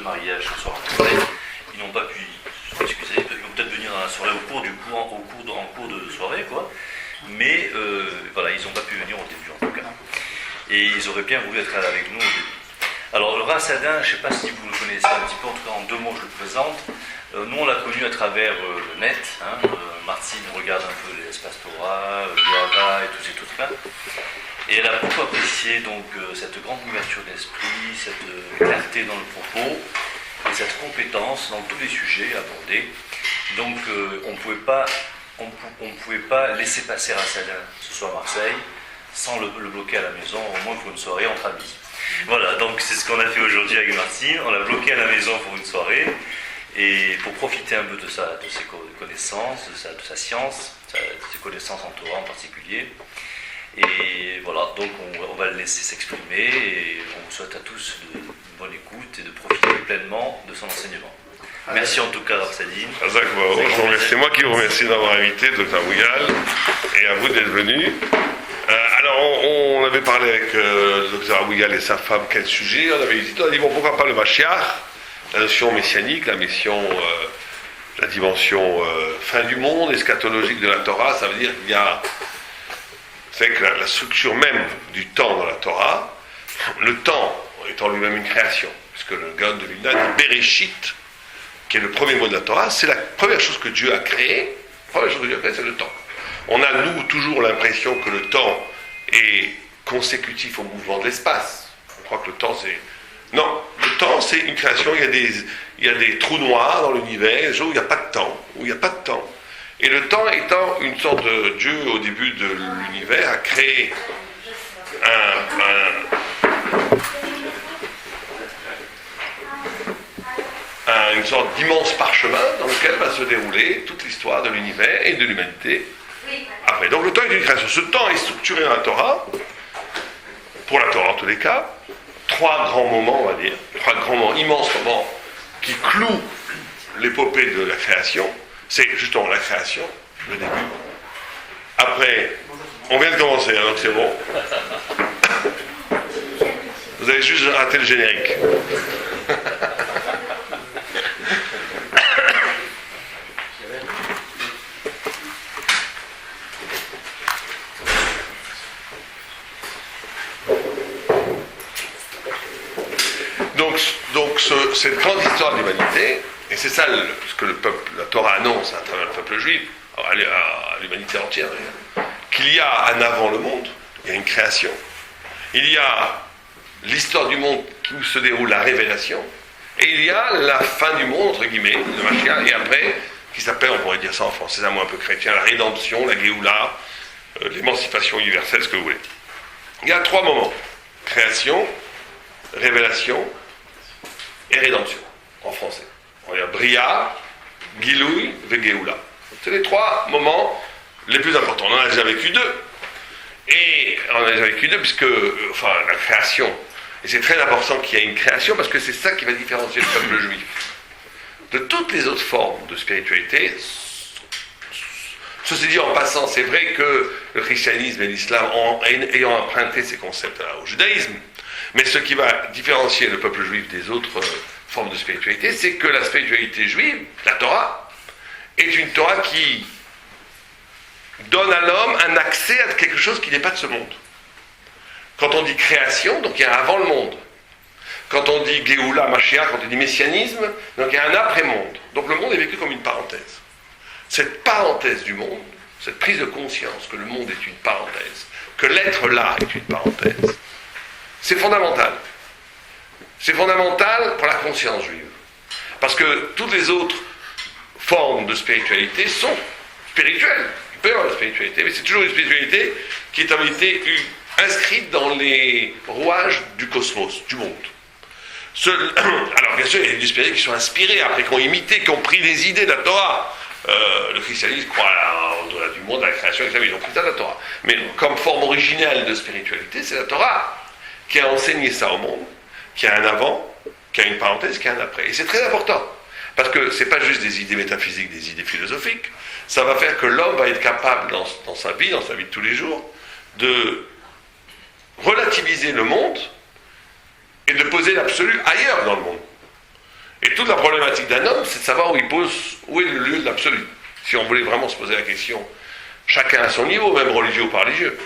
mariage ce soir. Ils n'ont pas pu s'excuser. Ils vont peut-être venir dans la soirée en cours de soirée, quoi. Mais voilà, ils n'ont pas pu venir au début en tout cas. Et ils auraient bien voulu être avec nous au début. Alors le Rassadin, je ne sais pas si vous le connaissez un petit peu, en tout cas en 2 mots je le présente. Nous on l'a connu à travers le net. Martine regarde un peu l'espace Torah, Yahva et tous ces trucs-là. Et elle a beaucoup apprécié donc cette grande ouverture d'esprit, cette clarté dans le propos et cette compétence dans tous les sujets abordés. Donc on ne pouvait pas laisser passer Rassadin ce soir à Marseille sans le bloquer à la maison, au moins pour une soirée entre amis. Voilà, donc c'est ce qu'on a fait aujourd'hui avec Martine. On l'a bloqué à la maison pour une soirée et pour profiter un peu de ses connaissances, de sa science, de ses connaissances en Torah en particulier. Et voilà, donc on va le laisser s'exprimer et on vous souhaite à tous une bonne écoute et de profiter pleinement de son enseignement. Merci en tout cas, Rapsadine. C'est moi qui vous remercie d'avoir invité Dr Aouyal et à vous d'être venu. Alors on avait parlé avec le Dr Aouyal et sa femme, quel sujet on avait hésité, on a dit bon, pourquoi pas le Mashiach, la notion messianique, la dimension fin du monde, eschatologique de la Torah. Ça veut dire qu'il y a, c'est que la structure même du temps dans la Torah, le temps étant lui-même une création, puisque le Gaon de Vilna dit Bereshit, qui est le premier mot de la Torah, c'est la première chose que Dieu a créée. La première chose que Dieu a créée, c'est le temps. On a, nous, toujours l'impression que le temps est consécutif au mouvement de l'espace. On croit que le temps, c'est... Non, le temps, c'est une création. Il y a des trous noirs dans l'univers, des jours où il n'y a pas de temps, Et le temps étant une sorte de Dieu, au début de l'univers, a créé une sorte d'immense parchemin dans lequel va se dérouler toute l'histoire de l'univers et de l'humanité. Après, donc le temps est une création. Ce temps est structuré dans la Torah, pour la Torah en tous les cas, 3 grands moments, on va dire, 3 grands moments, immenses moments, qui clouent l'épopée de la création. C'est justement la création, le début. Après, on vient de commencer, donc c'est bon. Vous avez juste raté le générique. Donc cette grande histoire de l'humanité, et c'est ça ce que la Torah annonce à travers le peuple juif, à l'humanité entière d'ailleurs, qu'il y a un avant le monde, il y a une création, il y a l'histoire du monde où se déroule la révélation, et il y a la fin du monde, entre guillemets, le Mashiach, et après, qui s'appelle, on pourrait dire ça en français, un mot un peu chrétien, la rédemption, la Géoula, l'émancipation universelle, ce que vous voulez. Il y a 3 moments: création, révélation et rédemption, en français. On va dire Bria, Gilouï, Géoula. C'est les 3 moments les plus importants. On en a déjà vécu 2. Et on en a déjà vécu 2 puisque, la création, et c'est très important qu'il y ait une création parce que c'est ça qui va différencier le peuple juif de toutes les autres formes de spiritualité. Ceci dit en passant, c'est vrai que le christianisme et l'islam ayant emprunté ces concepts-là au judaïsme, mais ce qui va différencier le peuple juif des autres formes de spiritualité, c'est que la spiritualité juive, la Torah, est une Torah qui donne à l'homme un accès à quelque chose qui n'est pas de ce monde. Quand on dit création, donc il y a un avant le monde. Quand on dit Géoula, Mashiach, quand on dit messianisme, donc il y a un après-monde. Donc le monde est vécu comme une parenthèse. Cette parenthèse du monde, cette prise de conscience que le monde est une parenthèse, que l'être là est une parenthèse, c'est fondamental. C'est fondamental pour la conscience juive. Parce que toutes les autres formes de spiritualité sont spirituelles. Il peut y avoir la spiritualité, mais c'est toujours une spiritualité qui est en réalité inscrite dans les rouages du cosmos, du monde. Alors bien sûr, il y a des spiritualités qui sont inspirées, après qui ont imité, qui ont pris des idées de la Torah. Le christianisme croit au-delà du monde, à la création, etc. Ils ont pris ça de la Torah. Mais comme forme originelle de spiritualité, c'est la Torah qui a enseigné ça au monde, qui a un avant, qui a une parenthèse, qui a un après. Et c'est très important, parce que ce n'est pas juste des idées métaphysiques, des idées philosophiques, ça va faire que l'homme va être capable, dans sa vie de tous les jours, de relativiser le monde et de poser l'absolu ailleurs dans le monde. problématique d'un homme, c'est de savoir où est le lieu de l'absolu. Si on voulait vraiment se poser la question, chacun à son niveau, même religieux ou pas religieux,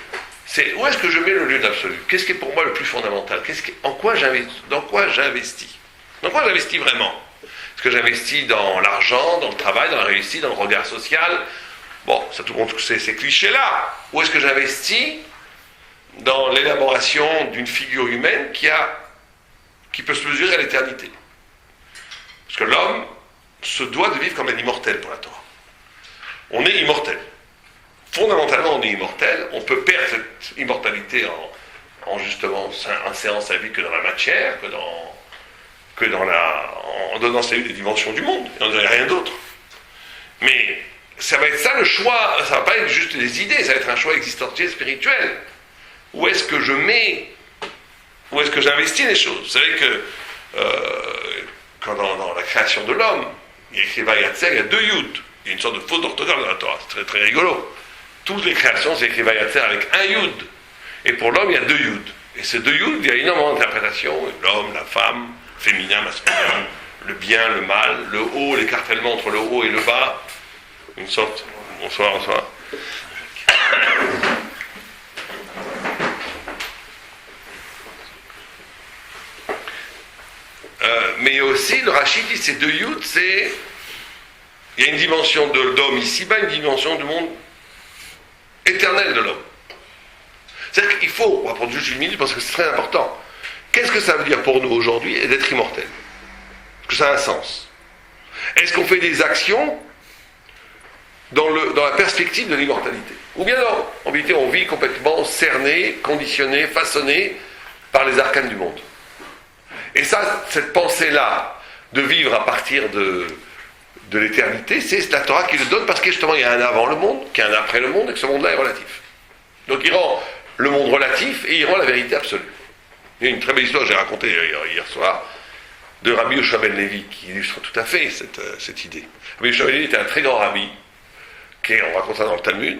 c'est où est-ce que je mets le lieu de l'absolu? Qu'est-ce qui est pour moi le plus fondamental? Dans quoi j'investis? Dans quoi j'investis vraiment? Est-ce que j'investis dans l'argent, dans le travail, dans la réussite, dans le regard social? Bon, ça tout le monde sait ces clichés-là. Ou est-ce que j'investis dans l'élaboration d'une figure humaine qui peut se mesurer à l'éternité? Parce que l'homme se doit de vivre comme un immortel pour la Torah. On est immortel. Fondamentalement, on est immortel. On peut perdre cette immortalité en justement insérant sa vie que dans la matière, en donnant sa vie des dimensions du monde. Il n'y en a rien d'autre. Mais ça va être ça le choix. Ça ne va pas être juste des idées. Ça va être un choix existentiel, spirituel. Où est-ce que je mets, où est-ce que j'investis les choses? Vous savez que quand dans la création de l'homme, il y a écrit Vayatzer, il y a 2 yud. Il y a une sorte de faute d'orthographe dans la Torah. C'est très très rigolo. Toutes les créations, c'est écrit Vayatzer avec un yud. Et pour l'homme, il y a 2 yud. Et ces 2 yud, il y a énormément d'interprétations. L'homme, la femme, féminin, masculin, le bien, le mal, le haut, l'écartèlement entre le haut et le bas. Une sorte. Bonsoir. Mais aussi, le Rachid dit, ces 2 yud, il y a une dimension d'homme ici-bas, une dimension du monde éternel de l'homme. C'est-à-dire qu'il faut, on va prendre juste une minute parce que c'est très important. Qu'est-ce que ça veut dire pour nous aujourd'hui d'être immortel? Est-ce que ça a un sens? Est-ce qu'on fait des actions dans la perspective de l'immortalité? Ou bien non, en vérité, on vit complètement cerné, conditionné, façonné par les arcanes du monde. Et ça, cette pensée-là, de vivre à partir de l'éternité, c'est la Torah qui le donne parce que justement il y a un avant le monde, qu'il y a un après le monde, et que ce monde-là est relatif. Donc il rend le monde relatif et il rend la vérité absolue. Il y a une très belle histoire que j'ai racontée hier soir de Rabbi Yoshua ben Levi qui illustre tout à fait cette idée. Rabbi Yoshua ben Levi était un très grand rabbi, on raconte ça dans le Talmud,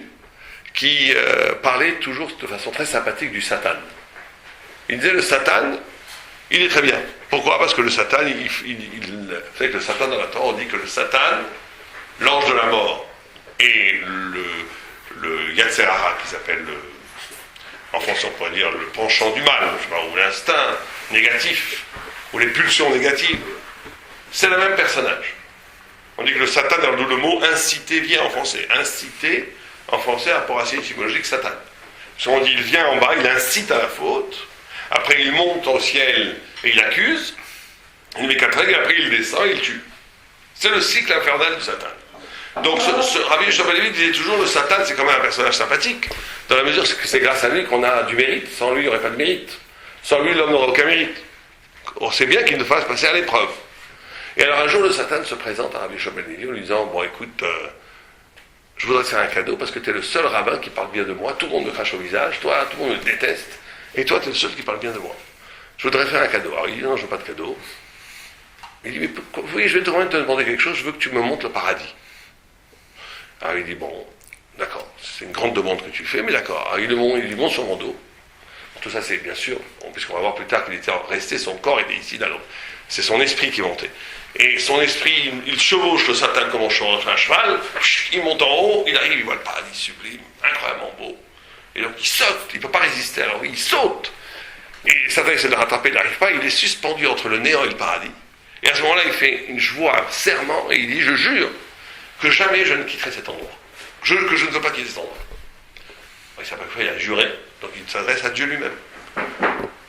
qui parlait toujours de façon très sympathique du Satan. Il disait le Satan, il est très bien. Pourquoi? Parce que le Satan, vous savez que le Satan dans la Torah, on dit que le Satan, l'ange de la mort, et le Yetzer Hara, qui s'appelle en français on pourrait dire le penchant du mal, je sais pas, ou l'instinct négatif, ou les pulsions négatives, c'est le même personnage. On dit que le Satan, d'où le mot inciter vient en français. Inciter, en français, un rapport assez étymologique, Satan. Parce qu'on dit il vient en bas, il incite à la faute. Après, il monte au ciel et il accuse. Il met 4 règles, après, il descend et il tue. C'est le cycle infernal du Satan. Donc, Rabbi Yoshua ben Levi disait toujours le Satan, c'est quand même un personnage sympathique, dans la mesure que c'est grâce à lui qu'on a du mérite. Sans lui, il n'y aurait pas de mérite. Sans lui, l'homme n'aurait aucun mérite. On sait bien qu'il nous fasse passer à l'épreuve. Et alors, un jour, le Satan se présente à Rabbi Yoshua ben Levi en lui disant bon, écoute, je voudrais te faire un cadeau parce que tu es le seul rabbin qui parle bien de moi. Tout le monde me crache au visage, toi, tout le monde me déteste. Et toi, tu es le seul qui parle bien de moi. Je voudrais faire un cadeau. Alors il dit non, je veux pas de cadeau. Il dit mais oui, je vais te demander quelque chose, je veux que tu me montres le paradis. Alors il dit bon, d'accord, c'est une grande demande que tu fais, mais d'accord. Alors il lui montre sur mon dos. Tout ça c'est bien sûr, puisqu'on va voir plus tard qu'il était resté, son corps était ici, là. C'est son esprit qui montait. Et son esprit, il chevauche le Satan comme on chevauche un cheval, il monte en haut, il arrive, il voit le paradis sublime, incroyablement beau. Et donc il saute, il ne peut pas résister, alors il saute. Et Satan essaie de le rattraper, il n'arrive pas, il est suspendu entre le néant et le paradis. Et à ce moment-là, il fait une voix, un serment, et il dit, je jure que jamais je ne quitterai cet endroit. Que je ne veux pas quitter cet endroit. Et ça, il a juré, donc il s'adresse à Dieu lui-même.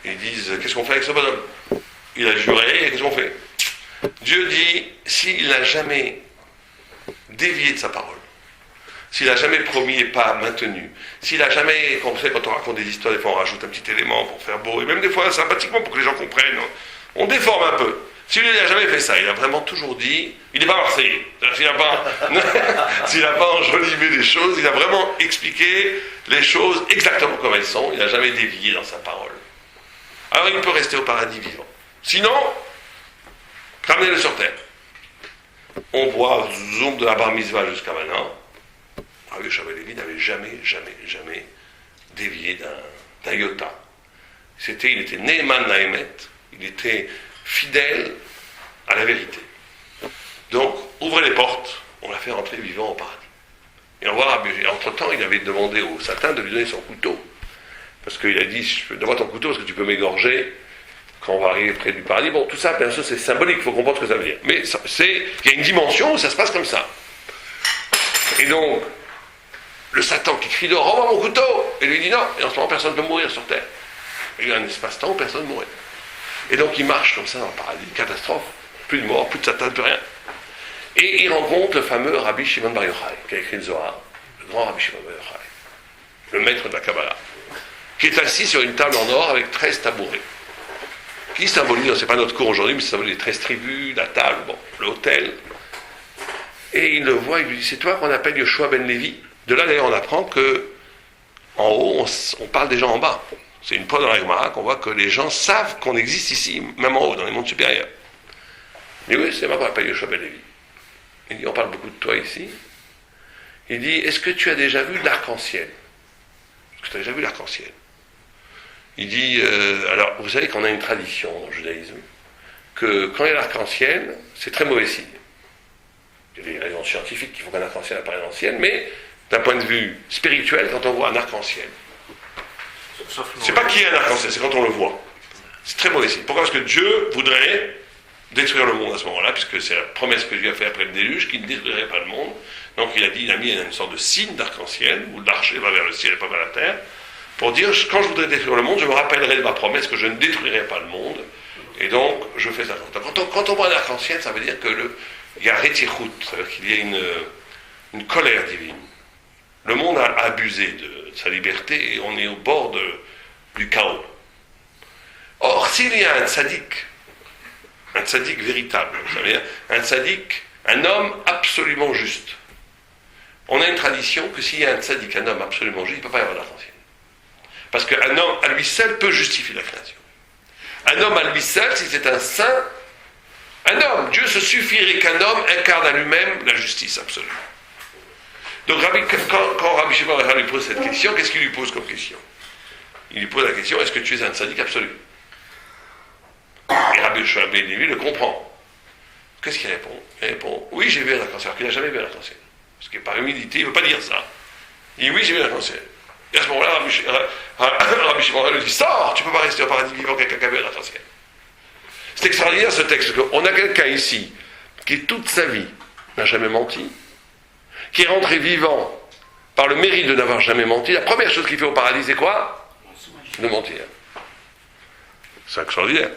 Et ils disent, qu'est-ce qu'on fait avec ce bonhomme? Il a juré, et qu'est-ce qu'on fait? Dieu dit, s'il n'a jamais dévié de sa parole, s'il n'a jamais promis et pas maintenu, s'il n'a jamais, comme vous savez, quand on raconte des histoires, des fois on rajoute un petit élément pour faire beau, et même des fois sympathiquement pour que les gens comprennent, on déforme un peu. Si lui n'a jamais fait ça, il a vraiment toujours dit, il n'est pas marseillais, s'il n'a pas enjolivé les choses, il a vraiment expliqué les choses exactement comme elles sont, il n'a jamais dévié dans sa parole. Alors il peut rester au paradis vivant. Sinon, ramenez-le sur terre. On voit zoom de la bar mitzvah jusqu'à maintenant. Rabbi Yoshua ben Levi n'avait jamais dévié d'un iota. Il était Ne'eman Laemet, il était fidèle à la vérité. Donc, ouvrez les portes, on l'a fait rentrer vivant au paradis. Et on voit, entre-temps, il avait demandé au Satan de lui donner son couteau. Parce qu'il a dit, donne-moi ton couteau parce que tu peux m'égorger quand on va arriver près du paradis. Bon, tout ça, bien sûr, c'est symbolique, il faut comprendre ce que ça veut dire. Mais il y a une dimension où ça se passe comme ça. Et donc, le Satan qui crie dehors, rends-moi mon couteau! Et lui dit non, et en ce moment, personne ne peut mourir sur Terre. Et il y a un espace-temps où personne ne mourrait. Et donc, il marche comme ça dans le paradis, catastrophe. Plus de mort, plus de Satan, plus rien. Et il rencontre le fameux Rabbi Shimon Bar Yochai, qui a écrit le Zohar, le grand Rabbi Shimon Bar Yochai, le maître de la Kabbalah, qui est assis sur une table en or avec 13 tabourets, qui symbolise, c'est pas notre cours aujourd'hui, mais ça symbolise les 13 tribus, la table, bon, l'autel. Et il le voit, il lui dit, c'est toi qu'on appelle Yoshua ben Lévi. De là, d'ailleurs, on apprend que en haut, on parle des gens en bas. C'est une preuve dans la Gemara qu'on voit que les gens savent qu'on existe ici, même en haut, dans les mondes supérieurs. Mais oui, c'est moi qu'on appelle Yoshua ben Lévi. Il dit, on parle beaucoup de toi ici. Il dit, est-ce que tu as déjà vu l'arc-en-ciel? Est-ce que tu as déjà vu l'arc-en-ciel? Il dit, alors, vous savez qu'on a une tradition dans le judaïsme, que quand il y a l'arc-en-ciel, c'est très mauvais signe. Il y a des raisons scientifiques qui font qu'un arc-en-ciel apparaît dans le ciel, mais d'un point de vue spirituel, quand on voit un arc-en-ciel, c'est pas qu'il y a un arc-en-ciel, c'est quand on le voit. C'est très mauvais signe. Pourquoi? Parce que Dieu voudrait détruire le monde à ce moment-là, puisque c'est la promesse que Dieu a faite après le déluge, qu'il ne détruirait pas le monde. Donc il a mis une sorte de signe d'arc-en-ciel, où l'arche va vers le ciel et pas vers la terre, pour dire, quand je voudrais détruire le monde, je me rappellerai de ma promesse que je ne détruirai pas le monde, et donc je fais ça. Quand on voit un arc-en-ciel, ça veut dire il y a rétichout, ça veut dire qu'il y a une colère divine. Le monde a abusé de sa liberté, et on est au bord du chaos. Or, s'il y a un tzaddik véritable, ça veut dire un tzaddik, un homme absolument juste. On a une tradition que s'il y a un tzaddik, un homme absolument juste, il ne peut pas y avoir d'arc-en-ciel. Parce qu'un homme à lui seul peut justifier la création. Un homme à lui seul, si c'est un saint, un homme, Dieu se suffirait qu'un homme incarne à lui-même la justice absolue. Donc quand Rabbi Shimon lui pose cette question, qu'est-ce qu'il lui pose comme question? Il lui pose la question, est-ce que tu es un tzaddik absolu? Et Rabbi Shimon Lévi le comprend. Qu'est-ce qu'il répond? Il répond, oui, j'ai vu un arc-en-ciel, alors qu'il n'a jamais vu un arc-en-ciel. Parce que par humilité, il ne veut pas dire ça. Il dit, oui, j'ai vu un arc-en-ciel. Et à ce moment-là, Rabbi Shimon lui dit, sors, tu ne peux pas rester au paradis vivant quelqu'un qui a vu un arc-en-ciel. C'est extraordinaire ce texte, parce qu'on a quelqu'un ici qui toute sa vie n'a jamais menti, qui est rentré vivant par le mérite de n'avoir jamais menti. La première chose qu'il fait au paradis, c'est quoi? De mentir. C'est extraordinaire.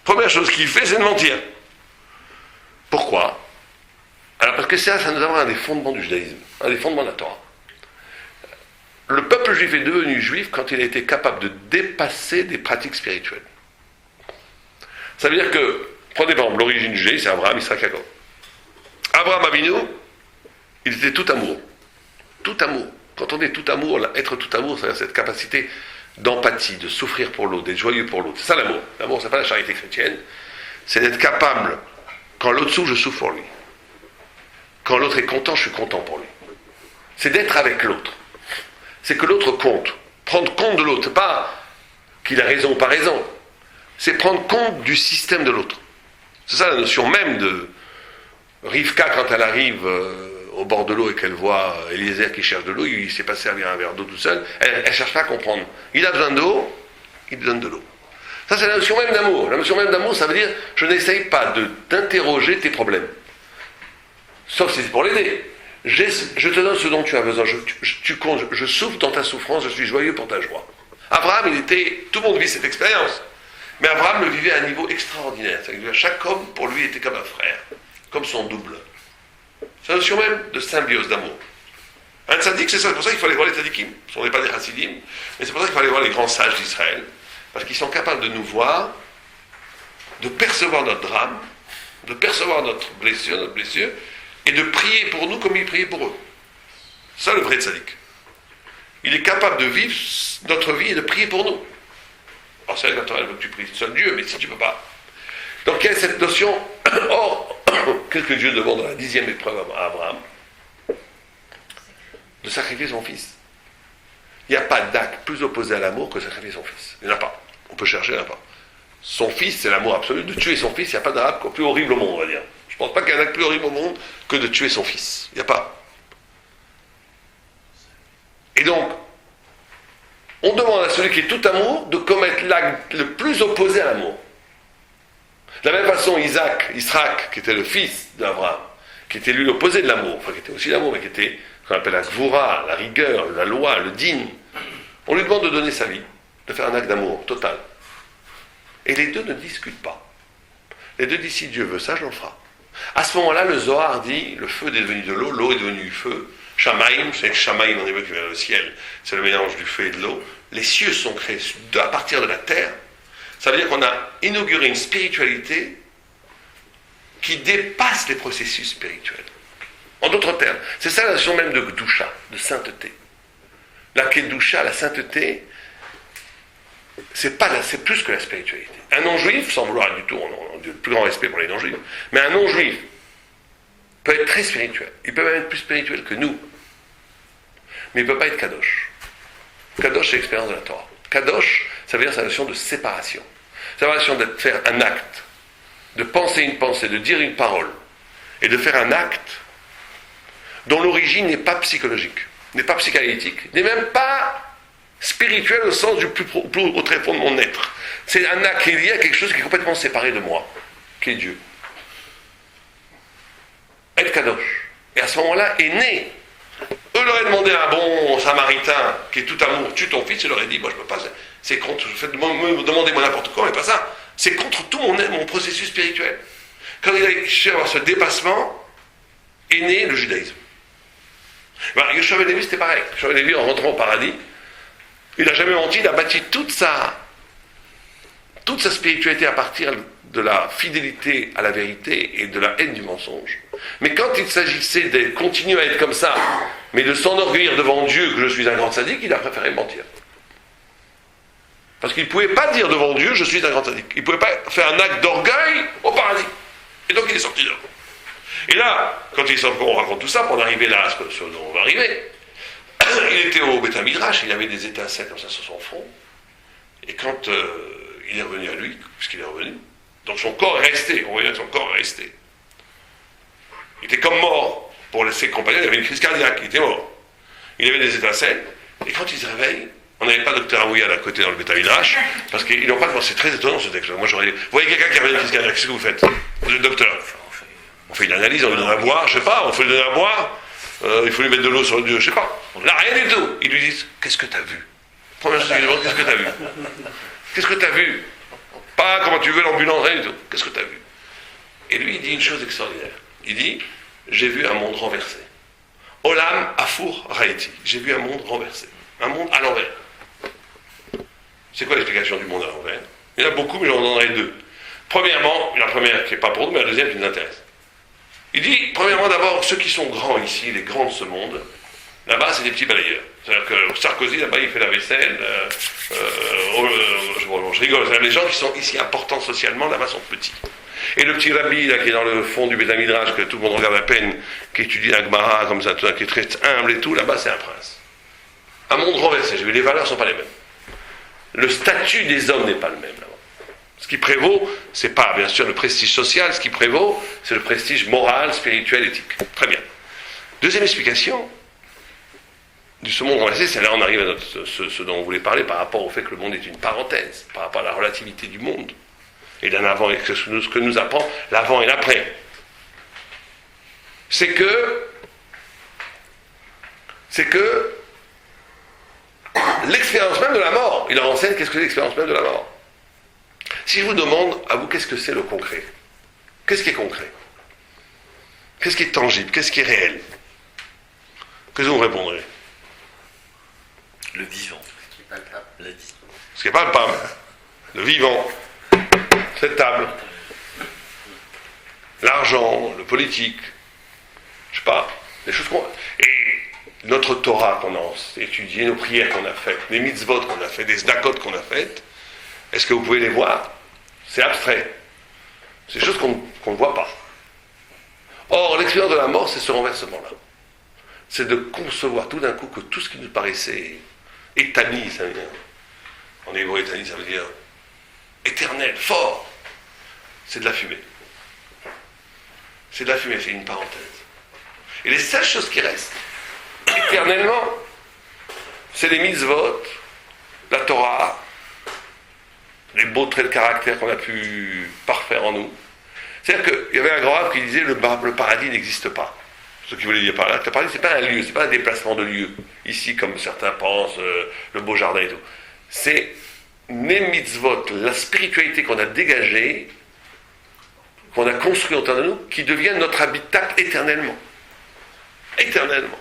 Première chose qu'il fait, c'est de mentir. Pourquoi? Alors parce que ça nous amène un des fondements du judaïsme, un des fondements de la Torah. Le peuple juif est devenu juif quand il a été capable de dépasser des pratiques spirituelles. Ça veut dire que, prenez par exemple l'origine du judaïsme, c'est Abraham, Isaac, Jacob. Abraham Avinu, il était tout amour. Tout amour. Quand on est tout amour, être tout amour, c'est cette capacité d'empathie, de souffrir pour l'autre, d'être joyeux pour l'autre. C'est ça l'amour. L'amour, c'est pas la charité chrétienne. C'est d'être capable, quand l'autre souffre, je souffre pour lui. Quand l'autre est content, je suis content pour lui. C'est d'être avec l'autre. C'est que l'autre compte. Prendre compte de l'autre. C'est pas qu'il a raison ou pas raison. C'est prendre compte du système de l'autre. C'est ça la notion même de Rivka, quand elle arrive au bord de l'eau et qu'elle voit Eliezer qui cherche de l'eau, il ne sait pas servir un verre d'eau tout seul, elle ne cherche pas à comprendre. Il a besoin d'eau, il donne de l'eau. Ça, c'est la notion même d'amour. La notion même d'amour, ça veut dire, je n'essaye pas d'interroger tes problèmes. Sauf si c'est pour l'aider. Je te donne ce dont tu as besoin. Je souffre dans ta souffrance, je suis joyeux pour ta joie. Abraham, tout le monde vit cette expérience. Mais Abraham le vivait à un niveau extraordinaire. C'est-à-dire que chaque homme, pour lui, était comme un frère, comme son double. C'est la notion même de symbiose, d'amour. Un tzaddik, c'est ça. C'est pour ça qu'il faut aller voir les tzaddikim. Ce n'est pas des chassidim, mais c'est pour ça qu'il faut aller voir les grands sages d'Israël. Parce qu'ils sont capables de nous voir, de percevoir notre drame, de percevoir notre blessure, et de prier pour nous comme ils priaient pour eux. C'est ça le vrai tzaddik. Il est capable de vivre notre vie et de prier pour nous. Alors c'est vrai que la Torah veut que tu pries seul Dieu, mais si tu ne peux pas. Donc il y a cette notion, or, qu'est-ce que Dieu demande dans la 10e épreuve à Abraham? De sacrifier son fils. Il n'y a pas d'acte plus opposé à l'amour que sacrifier son fils. Il n'y en a pas. On peut chercher, il n'y en a pas. Son fils, c'est l'amour absolu. De tuer son fils, il n'y a pas d'acte plus horrible au monde, on va dire. Je ne pense pas qu'il y ait un acte plus horrible au monde que de tuer son fils. Il n'y a pas. Et donc, on demande à celui qui est tout amour de commettre l'acte le plus opposé à l'amour. De la même façon, Israël, qui était le fils d'Abraham, qui était lui l'opposé de l'amour, enfin qui était aussi l'amour, mais qui était ce qu'on appelle la gvoura, la rigueur, la loi, le din, on lui demande de donner sa vie, de faire un acte d'amour total. Et les deux ne discutent pas. Les deux disent, si Dieu veut ça, je le ferai. À ce moment-là, le Zohar dit, le feu est devenu de l'eau, l'eau est devenue du feu. Shamaïm, c'est Shamaïm en hébreu qui vient dans le ciel, c'est le mélange du feu et de l'eau. Les cieux sont créés à partir de la terre. Ça veut dire qu'on a inauguré une spiritualité qui dépasse les processus spirituels. En d'autres termes, c'est ça la notion même de Gdusha, de sainteté. La Kedusha, la sainteté, c'est plus que la spiritualité. Un non-juif, sans vouloir du tout, on a le plus grand respect pour les non-juifs, mais un non-juif peut être très spirituel. Il peut même être plus spirituel que nous. Mais il ne peut pas être Kadosh. Kadosh, c'est l'expérience de la Torah. Kadosh, ça veut dire sa notion de séparation. Sa notion de faire un acte, de penser une pensée, de dire une parole, et de faire un acte dont l'origine n'est pas psychologique, n'est pas psychanalytique, n'est même pas spirituel au sens du plus au très fond de mon être. C'est un acte qui est lié à quelque chose qui est complètement séparé de moi, qui est Dieu. Être Kadosh. Et à ce moment-là est né. Eux leur auraient demandé à un bon samaritain qui est tout amour, tue ton fils, il leur aurait dit, moi je ne peux pas, c'est contre, me demander moi n'importe quoi, mais pas ça. C'est contre tout mon processus spirituel. Quand il a cherché à avoir ce dépassement, est né le judaïsme. Yoshua Ben Levi, c'était pareil. Yoshua Ben Levi, en rentrant au paradis, il n'a jamais menti, il a bâti toute sa spiritualité à partir de la fidélité à la vérité et de la haine du mensonge. Mais quand il s'agissait de continuer à être comme ça, mais de s'enorgueillir devant Dieu que je suis un grand sadique, il a préféré mentir. Parce qu'il ne pouvait pas dire devant Dieu, je suis un grand sadique. Il ne pouvait pas faire un acte d'orgueil au paradis. Et donc il est sorti là. Et là, quand on raconte tout ça, pour en arriver là à ce dont on va arriver, il était au Beth Midrash, il avait des étincelles comme ça sur son front, et quand il est revenu à lui, puisqu'il est revenu, donc son corps est resté, on voyait que son corps est resté. Il était comme mort. Pour ses compagnons, il avait une crise cardiaque, il était mort. Il avait des étincelles, et quand il se réveille, on n'avait pas Dr Aouyad à côté dans le Beth Midrash, parce qu'ils n'ont pas pensé, c'est très étonnant ce texte. Moi j'aurais dit, vous voyez quelqu'un qui avait une crise cardiaque, qu'est-ce que vous faites? Vous êtes docteur. On fait une analyse, on lui donne à boire, je sais pas, on fait lui donner à boire, il faut lui mettre de l'eau sur le Dieu, je sais pas. Là, rien du tout. Ils lui disent, qu'est-ce que tu as vu? Première chose, ils lui demandent, qu'est-ce que tu as vu? Qu'est-ce que tu as vu? Pas comment tu veux l'ambulance, rien du tout. Qu'est-ce que tu as vu? Et lui, il dit une chose extraordinaire. Il dit, j'ai vu un monde renversé. Olam Afur Raiti. J'ai vu un monde renversé. Un monde à l'envers. C'est quoi l'explication du monde à l'envers? Il y en a beaucoup, mais j'en donnerai deux. Premièrement, la première qui n'est pas pour nous, mais la deuxième qui nous intéresse. Il dit, premièrement, d'abord, ceux qui sont grands ici, les grands de ce monde, là-bas, c'est des petits balayeurs. C'est-à-dire que Sarkozy, là-bas, il fait la vaisselle. Je rigole. Les gens qui sont ici importants socialement, là-bas, sont petits. Et le petit rabbi, là, qui est dans le fond du Beth Midrash, que tout le monde regarde à peine, qui étudie la Gemara, comme ça, qui est très humble et tout, là-bas, c'est un prince. Un monde renversé. J'ai vu, les valeurs ne sont pas les mêmes. Le statut des hommes n'est pas le même, là-bas. Ce qui prévaut, c'est pas, bien sûr, le prestige social. Ce qui prévaut, c'est le prestige moral, spirituel, éthique. Très bien. Deuxième explication de ce monde renversé, c'est là on arrive à ce dont on voulait parler par rapport au fait que le monde est une parenthèse, par rapport à la relativité du monde. Et d'un avant, et ce que nous apprend l'avant et l'après. C'est que l'expérience même de la mort, il leur enseigne qu'est-ce que c'est l'expérience même de la mort. Si je vous demande à vous qu'est-ce que c'est le concret, qu'est-ce qui est concret? Qu'est-ce qui est tangible? Qu'est-ce qui est réel? Qu'est-ce que vous me répondrez? Le vivant. Ce qui est palpable. La vie. Ce qui est palpable. Le vivant. Cette table. L'argent, le politique. Je sais pas. Des choses qu'on... Et notre Torah qu'on a étudiée, nos prières qu'on a faites, les mitzvot qu'on a faites, des zdakot qu'on a faites, est-ce que vous pouvez les voir? C'est abstrait. C'est des choses qu'on ne voit pas. Or, l'expérience de la mort, c'est ce renversement-là. C'est de concevoir tout d'un coup que tout ce qui nous paraissait étani, ça veut dire, en hébreu étani, ça veut dire éternel, fort, c'est de la fumée. c'est de la fumée, c'est une parenthèse. Et les seules choses qui restent, éternellement, c'est les mitzvot, la Torah, les beaux traits de caractère qu'on a pu parfaire en nous. C'est-à-dire qu'il y avait un grand rabbin qui disait le paradis n'existe pas. Ce qui voulait dire par là, que le paradis, c'est pas un lieu, c'est pas un déplacement de lieu. Ici, comme certains pensent, le beau jardin et tout. C'est les mitzvot, la spiritualité qu'on a dégagée, qu'on a construit autour de nous, qui deviennent notre habitat éternellement. Éternellement.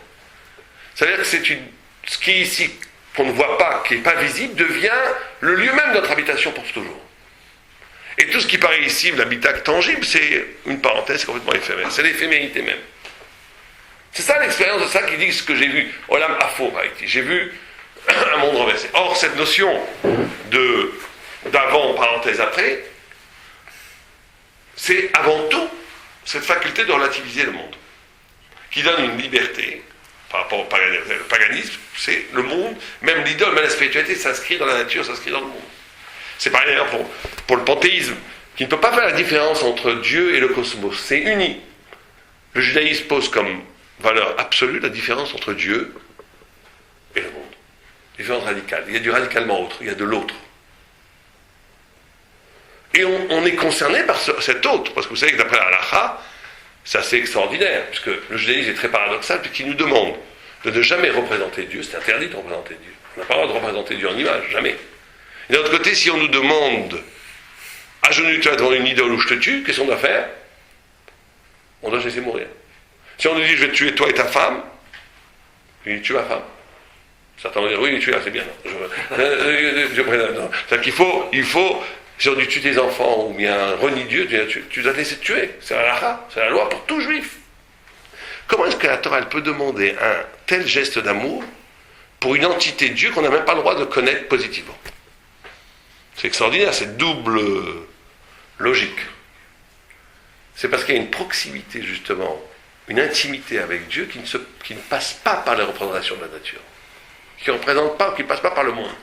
C'est-à-dire que ce qui est ici, qu'on ne voit pas, qui n'est pas visible, devient le lieu même de notre habitation pour toujours. Et tout ce qui paraît ici, l'habitat tangible, c'est une parenthèse complètement éphémère. C'est l'éphémérité même. C'est ça l'expérience de ça qui dit ce que j'ai vu. Olam Afo, j'ai vu un monde renversé. Or, cette notion d'avant, parenthèse après, c'est avant tout cette faculté de relativiser le monde, qui donne une liberté par rapport au paganisme. C'est le monde, même l'idole, même la spiritualité s'inscrit dans la nature, s'inscrit dans le monde. C'est pareil d'ailleurs pour le panthéisme, qui ne peut pas faire la différence entre Dieu et le cosmos. C'est uni. Le judaïsme pose comme valeur absolue la différence entre Dieu et le monde. Différence radicale. Il y a du radicalement autre, il y a de l'autre. Et on est concerné par cet autre, parce que vous savez que d'après la halakha, c'est assez extraordinaire, puisque le judaïsme est très paradoxal, puisqu'il nous demande de ne jamais représenter Dieu. C'est interdit de représenter Dieu. On n'a pas le droit de représenter Dieu en image, jamais. Et d'un autre côté, si on nous demande agenouille-toi devant une idole où je te tue, qu'est-ce qu'on doit faire? On doit se laisser mourir. Si on nous dit je vais te tuer toi et ta femme, il tue ma femme. Certains vont dire oui, tu c'est bien. C'est-à-dire qu'il faut, si on dit tue tes enfants ou bien renie Dieu, tu dois te laisser tuer. C'est la loi pour tout juif. Comment est-ce que la Torah elle peut demander un tel geste d'amour pour une entité de Dieu qu'on n'a même pas le droit de connaître positivement? C'est extraordinaire, cette double logique. C'est parce qu'il y a une proximité, justement, une intimité avec Dieu qui ne passe pas par les représentations de la nature, qui ne passe pas par le monde.